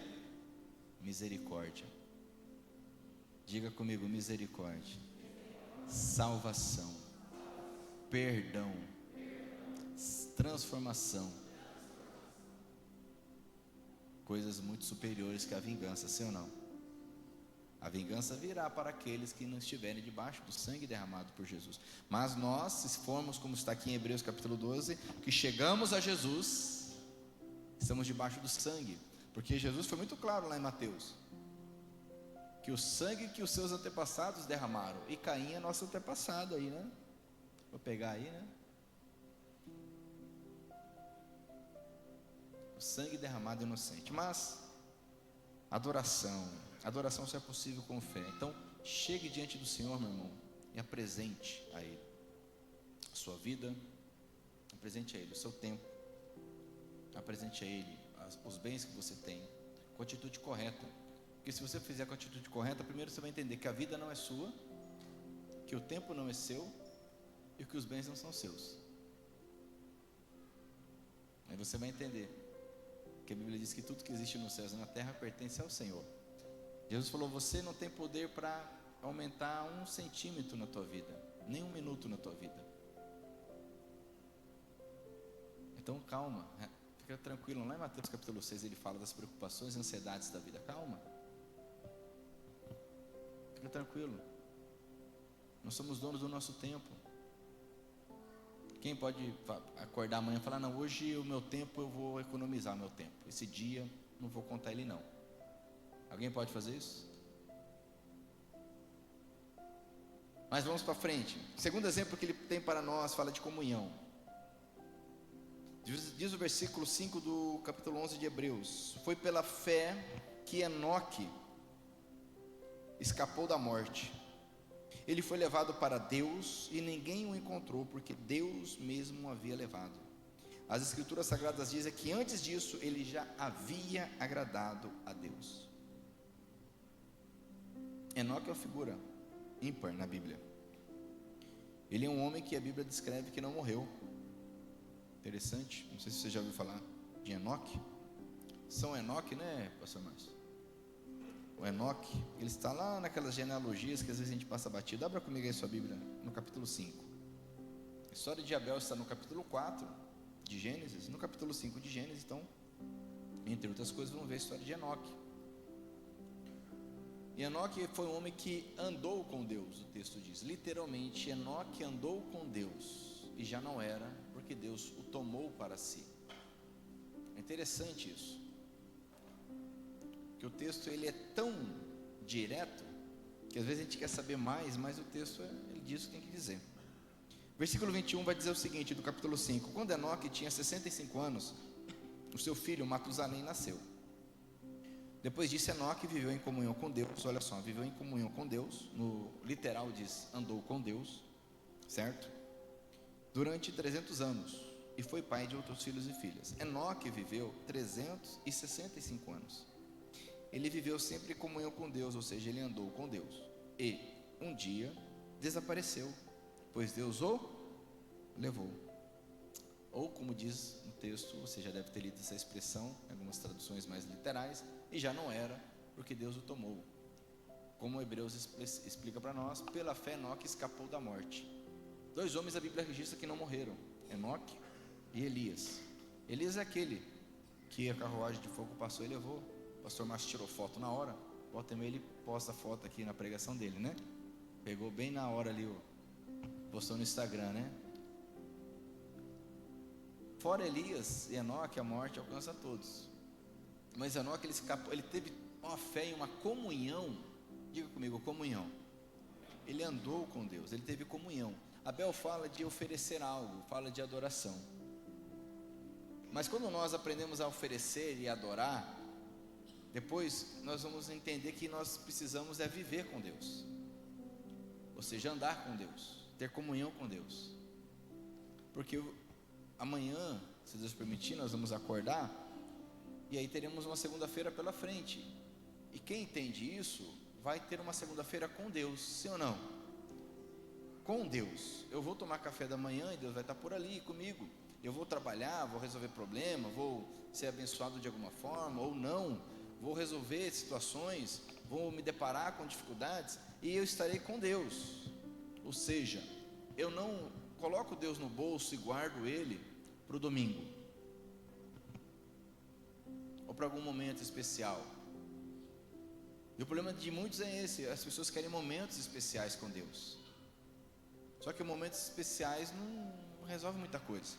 Misericórdia. Diga comigo: misericórdia, salvação, perdão, transformação, coisas muito superiores que a vingança, sim ou não? A vingança virá para aqueles que não estiverem debaixo do sangue derramado por Jesus. Mas nós, se formos, como está aqui em Hebreus capítulo 12, que chegamos a Jesus, estamos debaixo do sangue, porque Jesus foi muito claro lá em Mateus, que o sangue que os seus antepassados derramaram, e Caim é nosso antepassado aí, né? Vou pegar aí, né? O sangue derramado inocente. Mas adoração só é possível com fé. Então chegue diante do Senhor, meu irmão, e apresente a Ele a sua vida, apresente a Ele o seu tempo, apresente a Ele os bens que você tem, com a atitude correta. Porque se você fizer com a atitude correta, primeiro você vai entender que a vida não é sua, que o tempo não é seu e que os bens não são seus. Aí você vai entender que a Bíblia diz que tudo que existe nos céus e na terra pertence ao Senhor. Jesus falou: você não tem poder para aumentar 1 centímetro na tua vida, nem 1 minuto na tua vida. Então calma, fica tranquilo. Lá em Mateus capítulo 6 ele fala das preocupações e ansiedades da vida. Calma, fica tranquilo. Nós somos donos do nosso tempo. Quem pode acordar amanhã e falar: não, hoje o meu tempo, eu vou economizar o meu tempo, esse dia não vou contar ele não? Alguém pode fazer isso? Mas vamos para frente. O segundo exemplo que ele tem para nós fala de comunhão. Diz o versículo 5 do capítulo 11 de Hebreus: foi pela fé que Enoque escapou da morte. Ele foi levado para Deus e ninguém o encontrou, porque Deus mesmo o havia levado. As escrituras sagradas dizem que antes disso ele já havia agradado a Deus. Enoque é uma figura ímpar na Bíblia. Ele é um homem que a Bíblia descreve que não morreu. Interessante, não sei se você já ouviu falar de Enoque. São Enoque, né, pastor Márcio? O Enoque, ele está lá naquelas genealogias que às vezes a gente passa batido. Abra comigo aí sua Bíblia, no capítulo 5. A história de Abel está no capítulo 4 de Gênesis, no capítulo 5 de Gênesis. Então, entre outras coisas, vamos ver a história de Enoque. E Enoque foi um homem que andou com Deus, o texto diz. Literalmente, Enoque andou com Deus e já não era, porque Deus o tomou para si. É interessante isso, que o texto ele é tão direto que às vezes a gente quer saber mais, mas o texto ele diz o que tem que dizer. Versículo 21 vai dizer o seguinte, do capítulo 5: quando Enoque tinha 65 anos, o seu filho Matusalém nasceu. Depois disso, Enoque viveu em comunhão com Deus. Olha só, viveu em comunhão com Deus. No literal diz, andou com Deus, certo? Durante 300 anos, e foi pai de outros filhos e filhas. Enoque viveu 365 anos. Ele viveu sempre em comunhão com Deus, ou seja, ele andou com Deus. E um dia desapareceu, pois Deus o levou. Ou como diz no texto, você já deve ter lido essa expressão em algumas traduções mais literais, e já não era, porque Deus o tomou. Como Hebreus explica para nós, pela fé Enoque escapou da morte. Dois homens a Bíblia registra que não morreram, Enoque e Elias. Elias é aquele que a carruagem de fogo passou e levou. O pastor Márcio tirou foto na hora. Volta e meia ele posta a foto aqui na pregação dele, né? Pegou bem na hora ali, postou no Instagram, né? Fora Elias e Enoque, a morte alcança a todos. Mas Enoque, ele escapou, ele teve uma fé e uma comunhão. Diga comigo, comunhão. Ele andou com Deus, ele teve comunhão. Abel fala de oferecer algo, fala de adoração. Mas quando nós aprendemos a oferecer e adorar, depois nós vamos entender que nós precisamos viver com Deus. Ou seja, andar com Deus, ter comunhão com Deus. Porque amanhã, se Deus permitir, nós vamos acordar, e aí teremos uma segunda-feira pela frente. E quem entende isso, vai ter uma segunda-feira com Deus, sim ou não? Com Deus. Eu vou tomar café da manhã e Deus vai estar por ali comigo. Eu vou trabalhar, vou resolver problema, vou ser abençoado de alguma forma, ou não. Vou resolver situações, vou me deparar com dificuldades, e eu estarei com Deus. Ou seja, eu não coloco Deus no bolso e guardo Ele para o domingo, ou para algum momento especial. E o problema de muitos é esse: as pessoas querem momentos especiais com Deus. Só que momentos especiais não resolve muita coisa.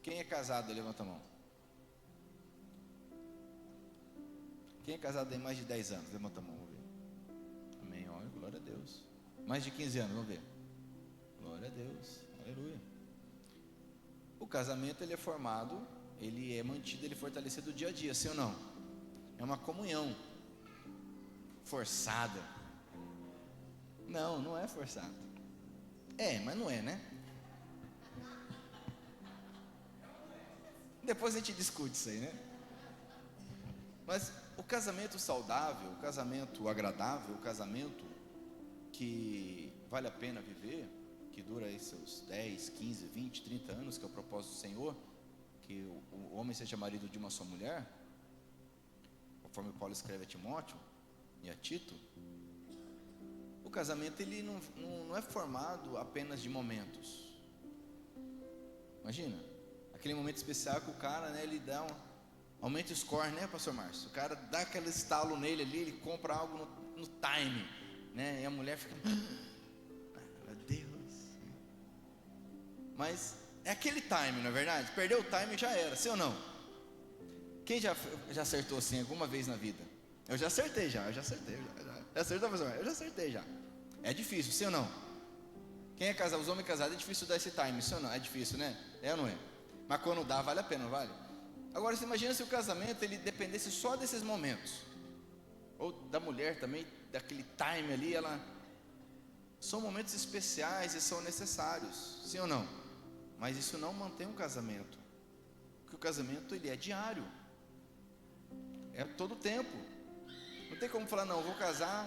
Quem é casado, levanta a mão. Quem é casado tem mais de 10 anos? Levanta a mão, vamos ver. Amém, olha, glória a Deus. Mais de 15 anos, vamos ver. Glória a Deus, aleluia. O casamento, ele é formado, ele é mantido, ele é fortalecido dia a dia, sim ou não? É uma comunhão forçada. Não, não é forçado. É, mas não é, né? Depois a gente discute isso aí, né? Mas o casamento saudável, o casamento agradável, o casamento que vale a pena viver, que dura aí seus 10, 15, 20, 30 anos, que é o propósito do Senhor, que o homem seja marido de uma só mulher, conforme Paulo escreve a Timóteo e a Tito. O casamento, ele não é formado apenas de momentos. Imagina, aquele momento especial que o cara, né, ele dá aumenta o score, né, pastor Márcio? O cara dá aquele estalo nele ali, ele compra algo no time, né, e a mulher fica, meu Deus. Mas é aquele time, na verdade. Perdeu o time, já era, sim ou não? Quem já acertou assim alguma vez na vida? Eu já acertei já. Já acertou, pastor? Eu já acertei já. É difícil, sim ou não? Quem é casado, os homens casados, é difícil dar esse time, sim ou não? É difícil, né? É ou não é? Mas quando dá, vale a pena, não vale? Agora, você imagina se o casamento, ele dependesse só desses momentos. Ou da mulher também, daquele time ali, são momentos especiais e são necessários, sim ou não? Mas isso não mantém um casamento. Porque o casamento, ele é diário. É todo o tempo. Não tem como falar, não, eu vou casar,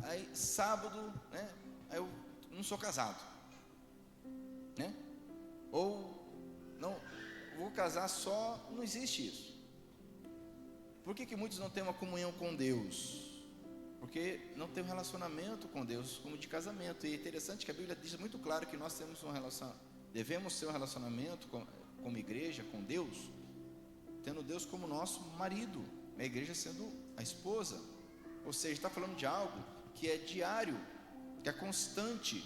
aí sábado, né? Aí eu não sou casado, né? Ou não, vou casar só, não existe isso. Por que muitos não têm uma comunhão com Deus? Porque não tem um relacionamento com Deus como de casamento. E é interessante que a Bíblia diz muito claro que nós temos devemos ter um relacionamento como igreja com Deus, tendo Deus como nosso marido, a igreja sendo a esposa. Ou seja, está falando de algo que é diário, que é constante.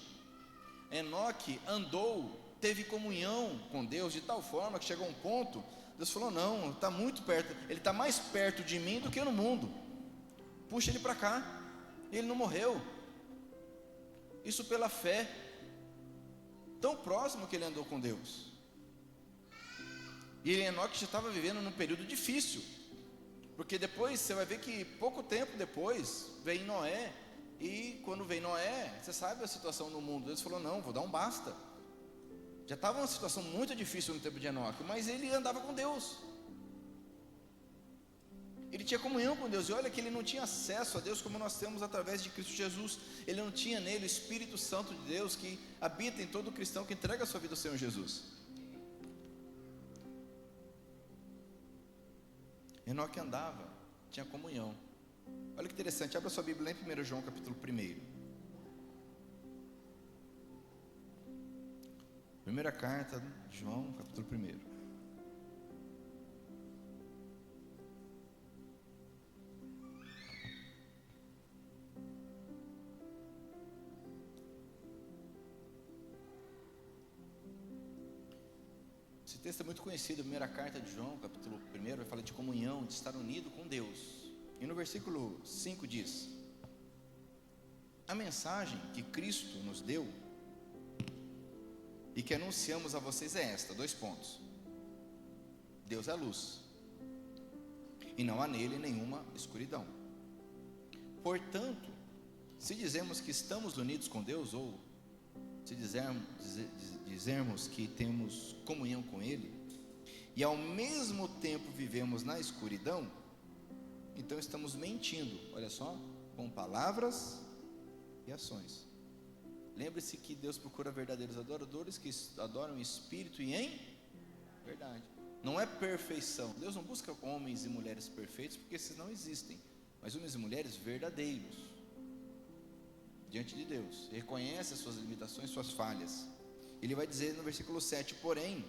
Enoque andou, teve comunhão com Deus de tal forma que chegou a um ponto, Deus falou, não, está muito perto, ele está mais perto de mim do que no mundo, puxa ele para cá, ele não morreu, isso pela fé, tão próximo que ele andou com Deus. E Enoque já estava vivendo num período difícil, porque depois você vai ver que pouco tempo depois vem Noé, e quando vem Noé, você sabe a situação no mundo, Deus falou, não, vou dar um basta. Já estava uma situação muito difícil no tempo de Enoque, mas ele andava com Deus, ele tinha comunhão com Deus, e olha que ele não tinha acesso a Deus como nós temos através de Cristo Jesus, ele não tinha nele o Espírito Santo de Deus que habita em todo cristão que entrega a sua vida ao Senhor Jesus. Enoque andava, tinha comunhão. Olha que interessante, abra sua Bíblia em 1 João capítulo 1. Primeira carta de João, capítulo 1. Esse texto é muito conhecido, a primeira carta de João, capítulo 1, vai falar de comunhão, de estar unido com Deus. E no versículo 5 diz: a mensagem que Cristo nos deu e que anunciamos a vocês é esta, 2 pontos. Deus é luz, e não há nele nenhuma escuridão. Portanto, se dizemos que estamos unidos com Deus, ou se dizermos que temos comunhão com Ele, e ao mesmo tempo vivemos na escuridão, então estamos mentindo, olha só, com palavras e ações. Lembre-se que Deus procura verdadeiros adoradores que adoram em espírito e em verdade. Não é perfeição, Deus não busca homens e mulheres perfeitos, porque esses não existem, mas homens e mulheres verdadeiros diante de Deus, reconhece as suas limitações, suas falhas. Ele vai dizer no versículo 7, porém,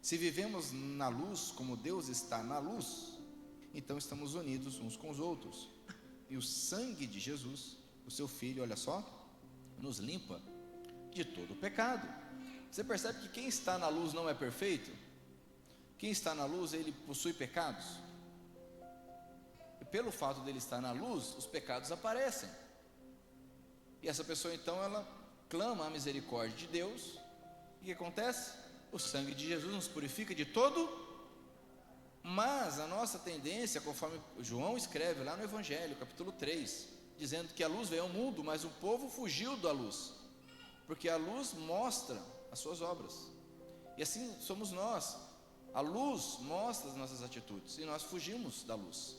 se vivemos na luz como Deus está na luz, então estamos unidos uns com os outros, e o sangue de Jesus, o seu Filho, olha só, nos limpa de todo o pecado. Você percebe que quem está na luz não é perfeito? Quem está na luz, ele possui pecados, e pelo fato dele estar na luz, os pecados aparecem, e essa pessoa então, ela clama a misericórdia de Deus, e o que acontece? O sangue de Jesus nos purifica de todo. Mas a nossa tendência, conforme João escreve lá no Evangelho, capítulo 3, dizendo que a luz veio ao mundo, mas o povo fugiu da luz, porque a luz mostra as suas obras, e assim somos nós, a luz mostra as nossas atitudes, e nós fugimos da luz,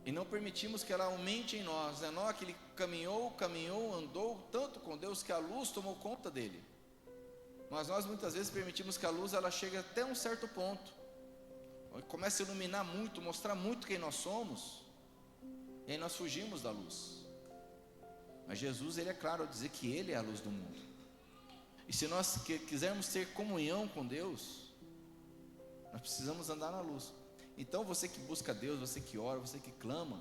e não permitimos que ela aumente em nós. Enoque, ele caminhou, andou tanto com Deus, que a luz tomou conta dele. Mas nós muitas vezes permitimos que a luz ela chegue até um certo ponto, comece a iluminar muito, mostrar muito quem nós somos, e aí nós fugimos da luz. Mas Jesus, ele é claro ao dizer que ele é a luz do mundo, e se nós quisermos ter comunhão com Deus, nós precisamos andar na luz. Então você que busca Deus, você que ora, você que clama,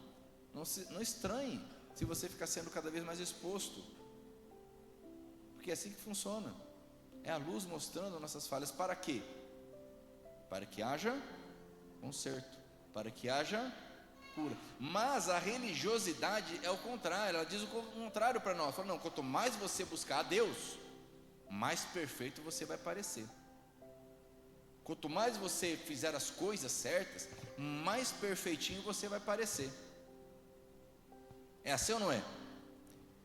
não estranhe se você ficar sendo cada vez mais exposto, porque é assim que funciona. É a luz mostrando nossas falhas. Para quê? Para que haja conserto, para que haja cura. Mas a religiosidade é o contrário, ela diz o contrário para nós. Fala, não, quanto mais você buscar a Deus, mais perfeito você vai parecer. Quanto mais você fizer as coisas certas, mais perfeitinho você vai parecer. É assim ou não é?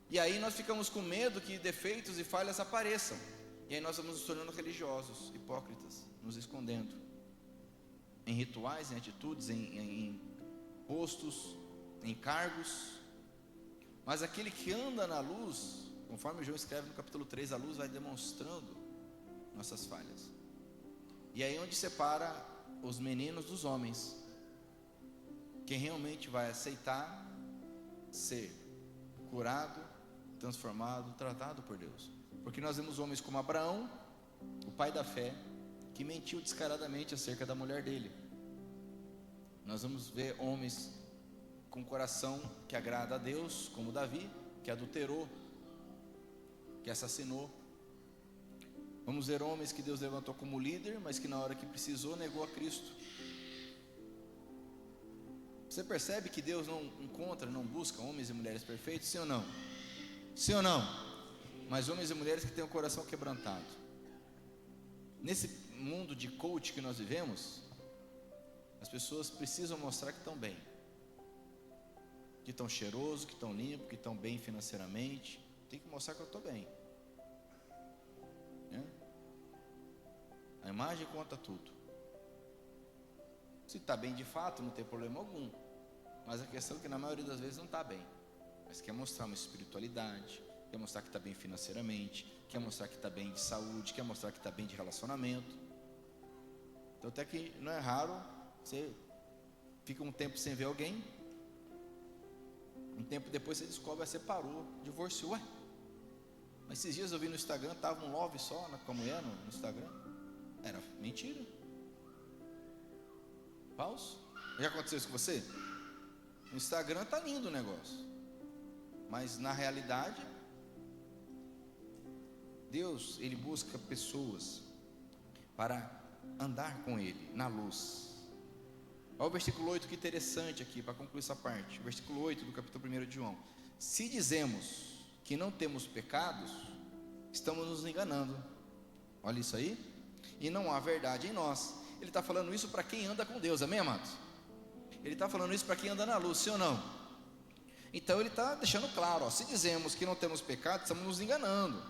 E aí nós ficamos com medo que defeitos e falhas apareçam, e aí nós vamos nos tornando religiosos, hipócritas, nos escondendo em rituais, em atitudes, em postos, em cargos. Mas aquele que anda na luz, conforme João escreve no capítulo 3, a luz vai demonstrando nossas falhas. E aí onde separa os meninos dos homens. Quem realmente vai aceitar ser curado, transformado, tratado por Deus. Porque nós vemos homens como Abraão, o pai da fé, que mentiu descaradamente acerca da mulher dele. Nós vamos ver homens com coração que agrada a Deus, como Davi, que adulterou, que assassinou. Vamos ver homens que Deus levantou como líder, mas que na hora que precisou negou a Cristo. Você percebe que Deus não encontra, não busca homens e mulheres perfeitos, sim ou não? Sim ou não? Mas homens e mulheres que têm o coração quebrantado. Nesse mundo de coach que nós vivemos, as pessoas precisam mostrar que estão bem, que estão cheirosos, que estão limpos, que estão bem financeiramente. Tem que mostrar que eu estou bem, né? A imagem conta tudo. Se está bem de fato, não tem problema algum. Mas a questão é que na maioria das vezes não está bem. Mas quer mostrar uma espiritualidade, quer mostrar que está bem financeiramente, quer mostrar que está bem de saúde, quer mostrar que está bem de relacionamento. Então até que não é raro, você fica um tempo sem ver alguém, um tempo depois você descobre, separou, divorciou. Ué, mas esses dias eu vi no Instagram, estava um love só com a mulher no Instagram. Era mentira. Falso. Já aconteceu isso com você? No Instagram está lindo o negócio, mas na realidade Deus, Ele busca pessoas para andar com Ele na luz. Olha o versículo 8, que interessante aqui, para concluir essa parte. O versículo 8 do capítulo 1 de João. Se dizemos que não temos pecados, estamos nos enganando. Olha isso aí. E não há verdade em nós. Ele está falando isso para quem anda com Deus, amém, amados? Ele está falando isso para quem anda na luz, sim ou não? Então ele está deixando claro, ó, se dizemos que não temos pecado, estamos nos enganando,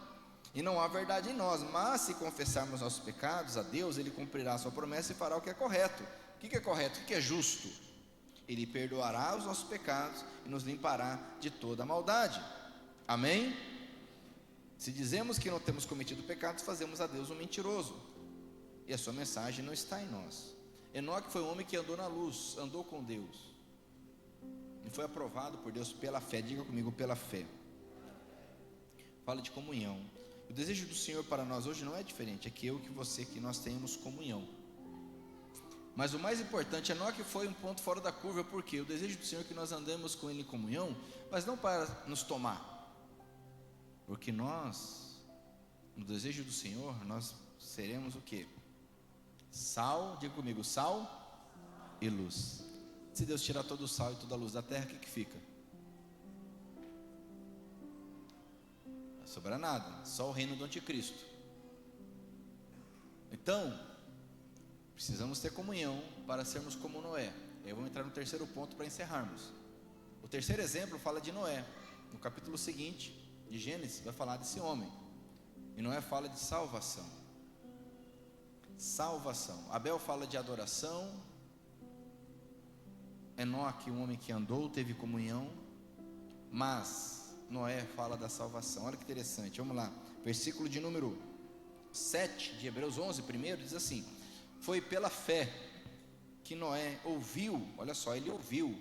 e não há verdade em nós. Mas se confessarmos nossos pecados a Deus, Ele cumprirá a sua promessa e fará o que é correto. O que é correto? O que é justo? Ele perdoará os nossos pecados e nos limpará de toda a maldade, amém? Se dizemos que não temos cometido pecados, fazemos a Deus um mentiroso, e a sua mensagem não está em nós. Enoque foi um homem que andou na luz, andou com Deus, e foi aprovado por Deus pela fé. Diga comigo, pela fé. Fala de comunhão. O desejo do Senhor para nós hoje não é diferente, é que eu e que você, que nós tenhamos comunhão. Mas o mais importante, Enoque foi um ponto fora da curva, porque o desejo do Senhor é que nós andemos com Ele em comunhão, mas não para nos tomar, porque nós, no desejo do Senhor, nós seremos o quê? Sal, diga comigo, sal e luz. Se Deus tirar todo o sal e toda a luz da terra, o que fica? Não sobra nada, só o reino do anticristo. Então, precisamos ter comunhão para sermos como Noé. Eu vou entrar no terceiro ponto para encerrarmos. O terceiro exemplo fala de Noé. No capítulo seguinte de Gênesis vai falar desse homem. E Noé fala de salvação. Salvação. Abel fala de adoração. Enoque, um homem que andou, teve comunhão. Mas Noé fala da salvação. Olha que interessante, vamos lá. Versículo de número 7 de Hebreus 11, primeiro, diz assim: foi pela fé que Noé ouviu. Olha só, ele ouviu.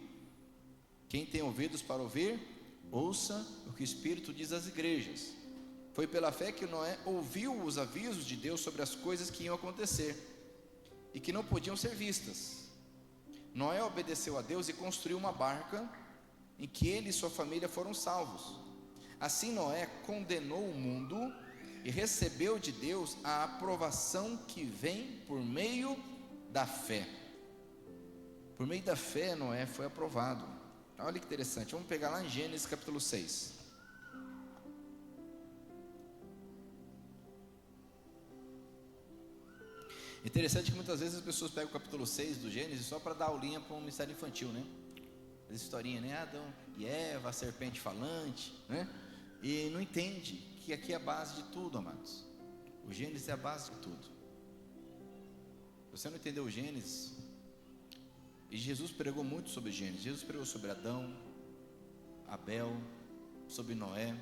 Quem tem ouvidos para ouvir, ouça o que o Espírito diz às igrejas. Foi pela fé que Noé ouviu os avisos de Deus sobre as coisas que iam acontecer e que não podiam ser vistas. Noé obedeceu a Deus e construiu uma barca em que ele e sua família foram salvos. Assim Noé condenou o mundo e recebeu de Deus a aprovação que vem por meio da fé. Por meio da fé Noé foi aprovado. Olha que interessante, vamos pegar lá em Gênesis capítulo 6. Interessante que muitas vezes as pessoas pegam o capítulo 6 do Gênesis só para dar aulinha para um mistério infantil, né? As historinhas, né? Adão e Eva, a serpente falante, né? E não entende que aqui é a base de tudo, amados. O Gênesis é a base de tudo. Se você não entendeu o Gênesis, E Jesus pregou muito sobre Gênesis. Jesus pregou sobre Adão, Abel, sobre Noé.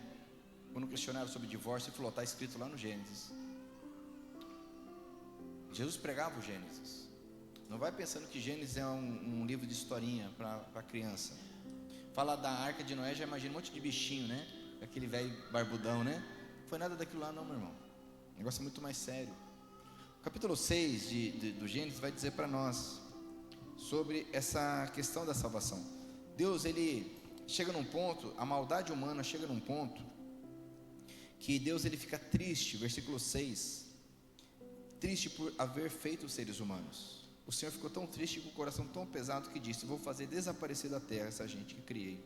Quando questionaram sobre divórcio, ele falou: está escrito lá no Gênesis. Jesus pregava o Gênesis. Não vai pensando que Gênesis é um livro de historinha para criança. Fala da arca de Noé, já imagina um monte de bichinho, né? Aquele velho barbudão, né? Não foi nada daquilo lá não, meu irmão. O negócio é muito mais sério. O capítulo 6 do Gênesis vai dizer para nós sobre essa questão da salvação. Deus, ele chega num ponto, a maldade humana chega num ponto que Deus, ele fica triste, versículo 6, triste por haver feito os seres humanos. O Senhor ficou tão triste, com o coração tão pesado, que disse: vou fazer desaparecer da terra essa gente que criei,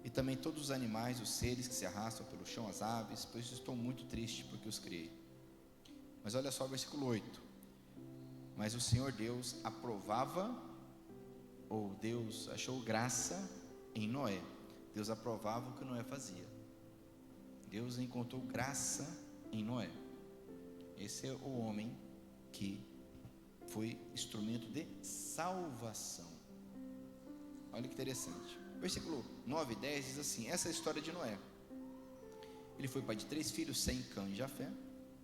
e também todos os animais, os seres que se arrastam pelo chão, as aves, pois estou muito triste porque os criei. Mas olha só o versículo 8: mas o Senhor Deus aprovava, ou Deus achou graça em Noé. Deus aprovava o que Noé fazia. Deus encontrou graça em Noé. Esse é o homem que foi instrumento de salvação. Olha que interessante. Versículo 9 e 10 diz assim: essa é a história de Noé. Ele foi pai de 3 filhos, Sem, Cã e Jafé.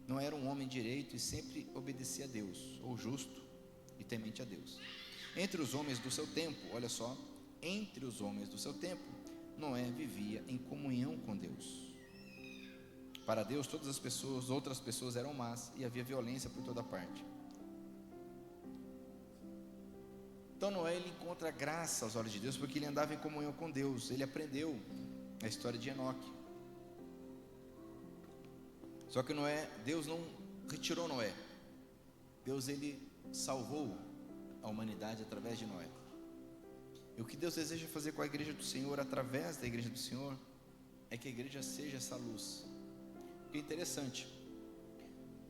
Não era um homem direito e sempre obedecia a Deus, ou justo e temente a Deus. Entre os homens do seu tempo, olha só, entre os homens do seu tempo, Noé vivia em comunhão com Deus. Para Deus, todas as pessoas, outras pessoas eram más, e havia violência por toda parte. Então Noé, ele encontra graça aos olhos de Deus, porque ele andava em comunhão com Deus. Ele aprendeu a história de Enoque. Só que Noé, Deus não retirou Noé. Deus, ele salvou a humanidade através de Noé. E o que Deus deseja fazer com a igreja do Senhor, através da igreja do Senhor, é que a igreja seja essa luz. Que interessante,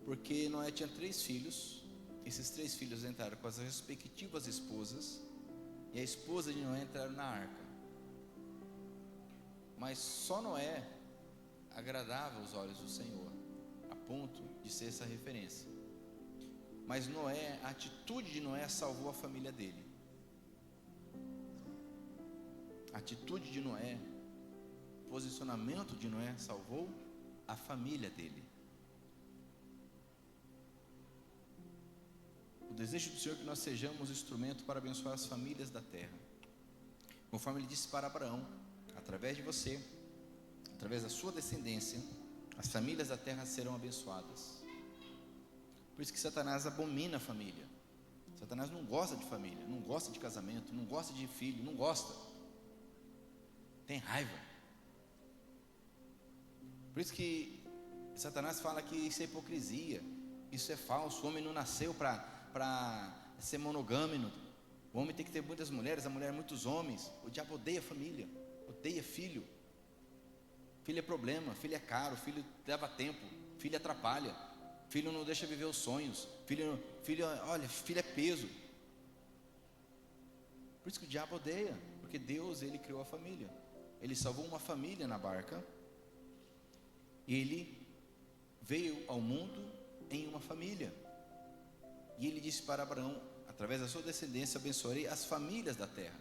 porque Noé tinha 3 filhos. Esses 3 filhos entraram com as respectivas esposas, e a esposa de Noé entraram na arca. Mas só Noé agradava os olhos do Senhor, a ponto de ser essa referência. Mas Noé, a atitude de Noé salvou a família dele. A atitude de Noé, o posicionamento de Noé salvou a família dele. O desejo do Senhor é que nós sejamos instrumento para abençoar as famílias da terra. Conforme ele disse para Abraão: através de você, através da sua descendência, as famílias da terra serão abençoadas. Por isso que Satanás abomina a família. Satanás não gosta de família, não gosta de casamento, não gosta de filho, não gosta. Tem raiva. Por isso que Satanás fala que isso é hipocrisia, isso é falso. O homem não nasceu para ser monogâmico. O homem tem que ter muitas mulheres, a mulher muitos homens. O diabo odeia família, odeia filho. Filho é problema, filho é caro, filho leva tempo, filho atrapalha, filho não deixa viver os sonhos, filho é peso. Por isso que o diabo odeia, porque Deus, ele criou a família. Ele salvou uma família na barca. Ele veio ao mundo em uma família. E ele disse para Abraão: através da sua descendência abençoarei as famílias da terra.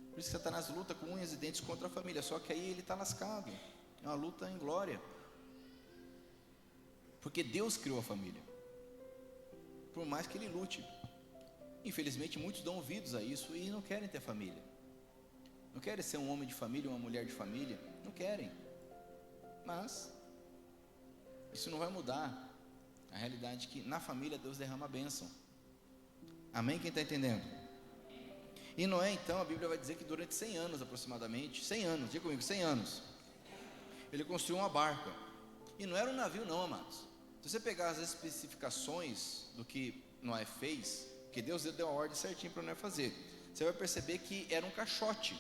Por isso que Satanás luta com unhas e dentes contra a família. Só que aí ele está lascado. É uma luta em glória, porque Deus criou a família. Por mais que ele lute, infelizmente muitos dão ouvidos a isso e não querem ter família. Não querem ser um homem de família, uma mulher de família. Não querem. Mas isso não vai mudar a realidade que na família Deus derrama a bênção. Amém? Quem está entendendo? E Noé, então, a Bíblia vai dizer que durante 100 anos aproximadamente, 100 anos, diga comigo, 100 anos, ele construiu uma barca. E não era um navio não, amados. Se você pegar as especificações do que Noé fez, que Deus deu a ordem certinho para Noé fazer, você vai perceber que era um caixote.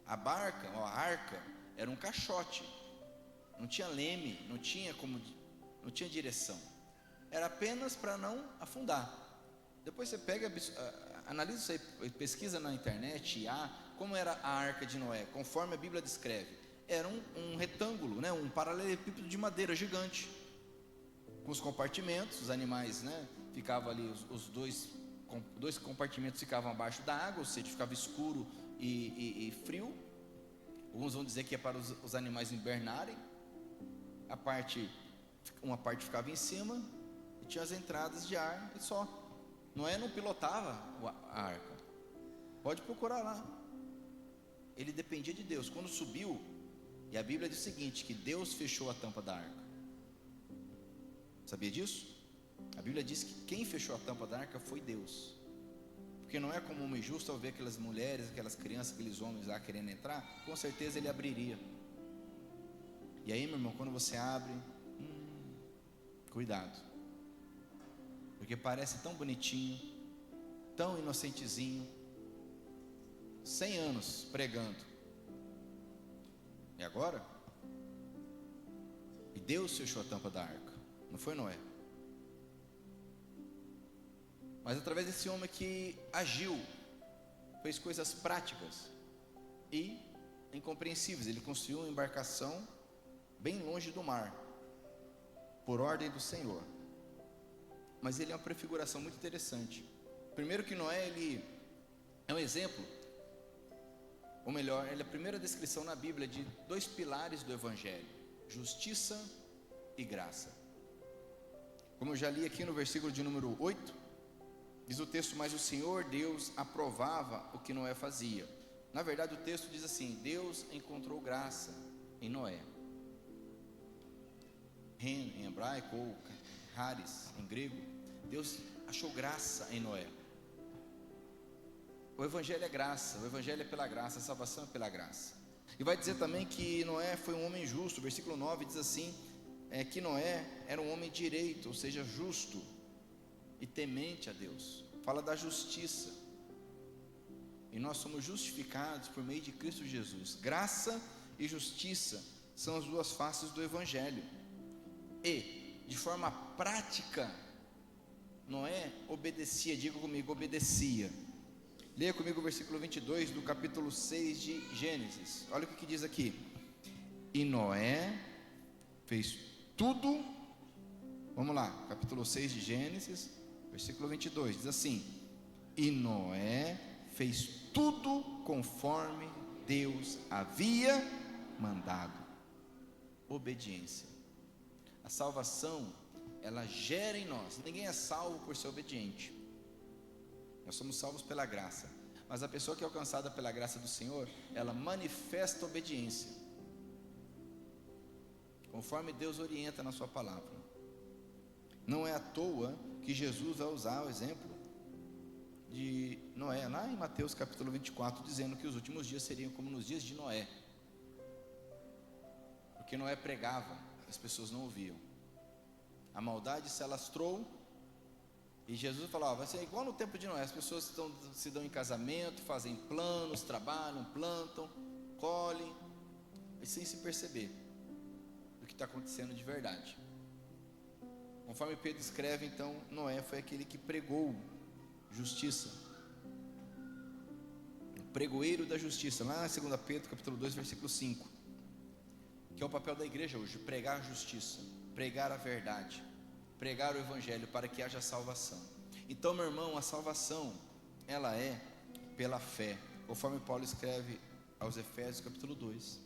A barca, a arca, era um caixote. Não tinha leme, não tinha direção. Era apenas para não afundar. Depois você pega, analisa isso aí, pesquisa na internet, como era a arca de Noé, conforme a Bíblia descreve. Era um retângulo, né, um paralelepípedo de madeira gigante, com os compartimentos. Os animais, né, ficavam ali os 2 dois compartimentos ficavam abaixo da água, ou seja, ficava escuro e frio. Alguns vão dizer que é para os animais hibernarem. Uma parte ficava em cima e tinha as entradas de ar e só. Noé não pilotava a arca. Pode procurar lá. Ele dependia de Deus. Quando subiu, e a Bíblia diz o seguinte, que Deus fechou a tampa da arca. Sabia disso? A Bíblia diz que quem fechou a tampa da arca foi Deus. Porque não é como um homem justo ao ver aquelas mulheres, aquelas crianças, aqueles homens lá querendo entrar, com certeza ele abriria. E aí, meu irmão, quando você abre, cuidado. Porque parece tão bonitinho, tão inocentezinho, 100 anos pregando. E agora? E Deus fechou a tampa da arca, não foi Noé? Mas através desse homem que agiu, fez coisas práticas e incompreensíveis. Ele construiu uma embarcação bem longe do mar, por ordem do Senhor. Mas ele é uma prefiguração muito interessante. Primeiro que Noé, ele é um exemplo, ou melhor, ele é a primeira descrição na Bíblia de dois pilares do Evangelho: justiça e graça. Como eu já li aqui no versículo de número 8, diz o texto: mas o Senhor Deus aprovava o que Noé fazia. Na verdade o texto diz assim: Deus encontrou graça em Noé. Ren em hebraico, ou Haris em grego, Deus achou graça em Noé. O Evangelho é graça, o Evangelho é pela graça, a salvação é pela graça. E vai dizer também que Noé foi um homem justo. O versículo 9 diz assim, que Noé era um homem direito, ou seja, justo e temente a Deus. Fala da justiça. E nós somos justificados por meio de Cristo Jesus. Graça e justiça são as duas faces do Evangelho. E, de forma prática, Noé obedecia. Diga comigo, obedecia. Leia comigo o versículo 22 do capítulo 6 de Gênesis. Olha o que diz aqui: e Noé fez tudo. Vamos lá, capítulo 6 de Gênesis, versículo 22, diz assim: e Noé fez tudo conforme Deus havia mandado. Obediência. A salvação, ela gera em nós. Ninguém é salvo por ser obediente. Nós somos salvos pela graça. Mas a pessoa que é alcançada pela graça do Senhor, ela manifesta obediência, conforme Deus orienta na sua palavra. Não é à toa que Jesus vai usar o exemplo de Noé, lá em Mateus capítulo 24, dizendo que os últimos dias seriam como nos dias de Noé. Porque Noé pregava, as pessoas não ouviam. A maldade se alastrou, e Jesus falava: vai ser igual no tempo de Noé. As pessoas se dão em casamento, fazem planos, trabalham, plantam, colhem, e sem se perceber do que está acontecendo de verdade. Conforme Pedro escreve, então, Noé foi aquele que pregou justiça, o pregoeiro da justiça, lá em 2 Pedro capítulo 2, versículo 5, que é o papel da igreja hoje: pregar a justiça, pregar a verdade, pregar o Evangelho para que haja salvação. Então, meu irmão, a salvação, ela é pela fé, conforme Paulo escreve aos Efésios capítulo 2.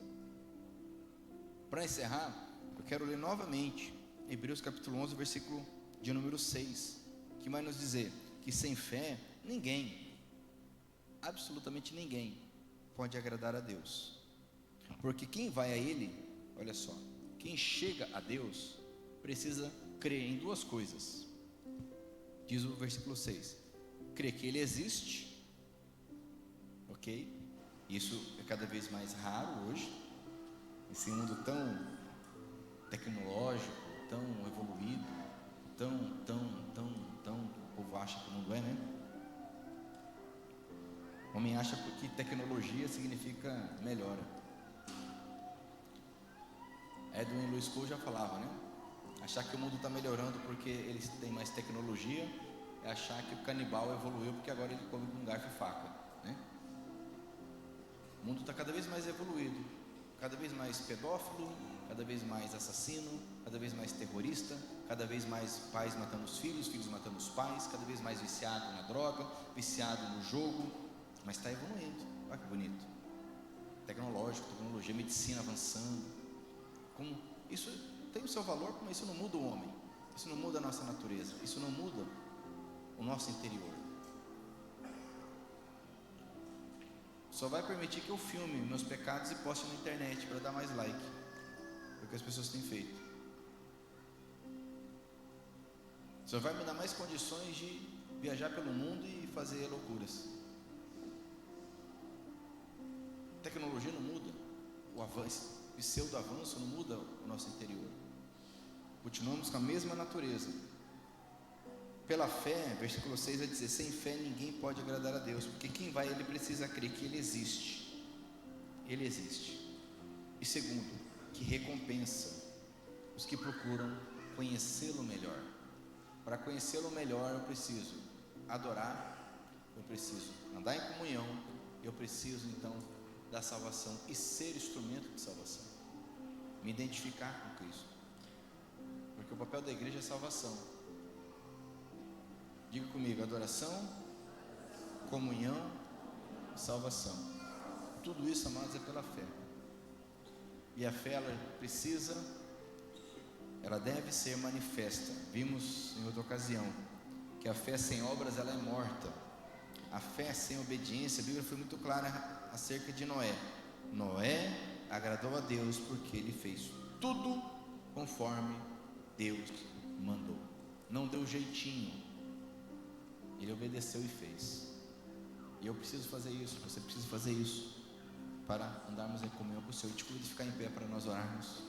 Para encerrar, eu quero ler novamente Hebreus capítulo 11, versículo de número 6, que vai nos dizer que sem fé, ninguém, absolutamente ninguém, pode agradar a Deus. Porque quem vai a Ele, olha só, quem chega a Deus, precisa crer em duas coisas. Diz o versículo 6: crer que Ele existe, ok? Isso é cada vez mais raro hoje, nesse mundo tão tecnológico, tão evoluído, o povo acha que o mundo é, né? O homem acha que tecnologia significa melhora. Edwin Louis Cole já falava, né? Achar que o mundo está melhorando porque eles têm mais tecnologia é achar que o canibal evoluiu porque agora ele come com garfo e faca, né? O mundo está cada vez mais evoluído, cada vez mais pedófilo, cada vez mais assassino, cada vez mais terrorista, cada vez mais pais matando os filhos, filhos matando os pais, cada vez mais viciado na droga, viciado no jogo, mas está evoluindo. Olha que bonito. Tecnologia, medicina avançando. Como isso tem o seu valor, como isso não muda o homem, isso não muda a nossa natureza, isso não muda o nosso interior. Só vai permitir que eu filme meus pecados e poste na internet para dar mais like, é o que as pessoas têm feito. Só vai me dar mais condições de viajar pelo mundo e fazer loucuras. A tecnologia não muda o avanço, o pseudo avanço não muda o nosso interior. Continuamos com a mesma natureza. Pela fé, versículo 6 vai dizer: sem fé ninguém pode agradar a Deus, porque quem vai, ele precisa crer que Ele existe. Ele existe. E segundo, que recompensa os que procuram conhecê-lo melhor. Para conhecê-lo melhor, eu preciso adorar, eu preciso andar em comunhão, eu preciso então da salvação e ser instrumento de salvação, me identificar com Cristo, porque o papel da igreja é salvação. Diga comigo: adoração, comunhão, salvação. Tudo isso, amados, é pela fé. E a fé, ela deve ser manifesta. Vimos em outra ocasião que a fé sem obras, ela é morta. A fé sem obediência, a Bíblia foi muito clara acerca de Noé. Noé agradou a Deus porque ele fez tudo conforme Deus mandou. Não deu jeitinho, ele obedeceu e fez. E eu preciso fazer isso, você precisa fazer isso, para andarmos em comunhão com o Senhor. Te convido a ficar em pé para nós orarmos.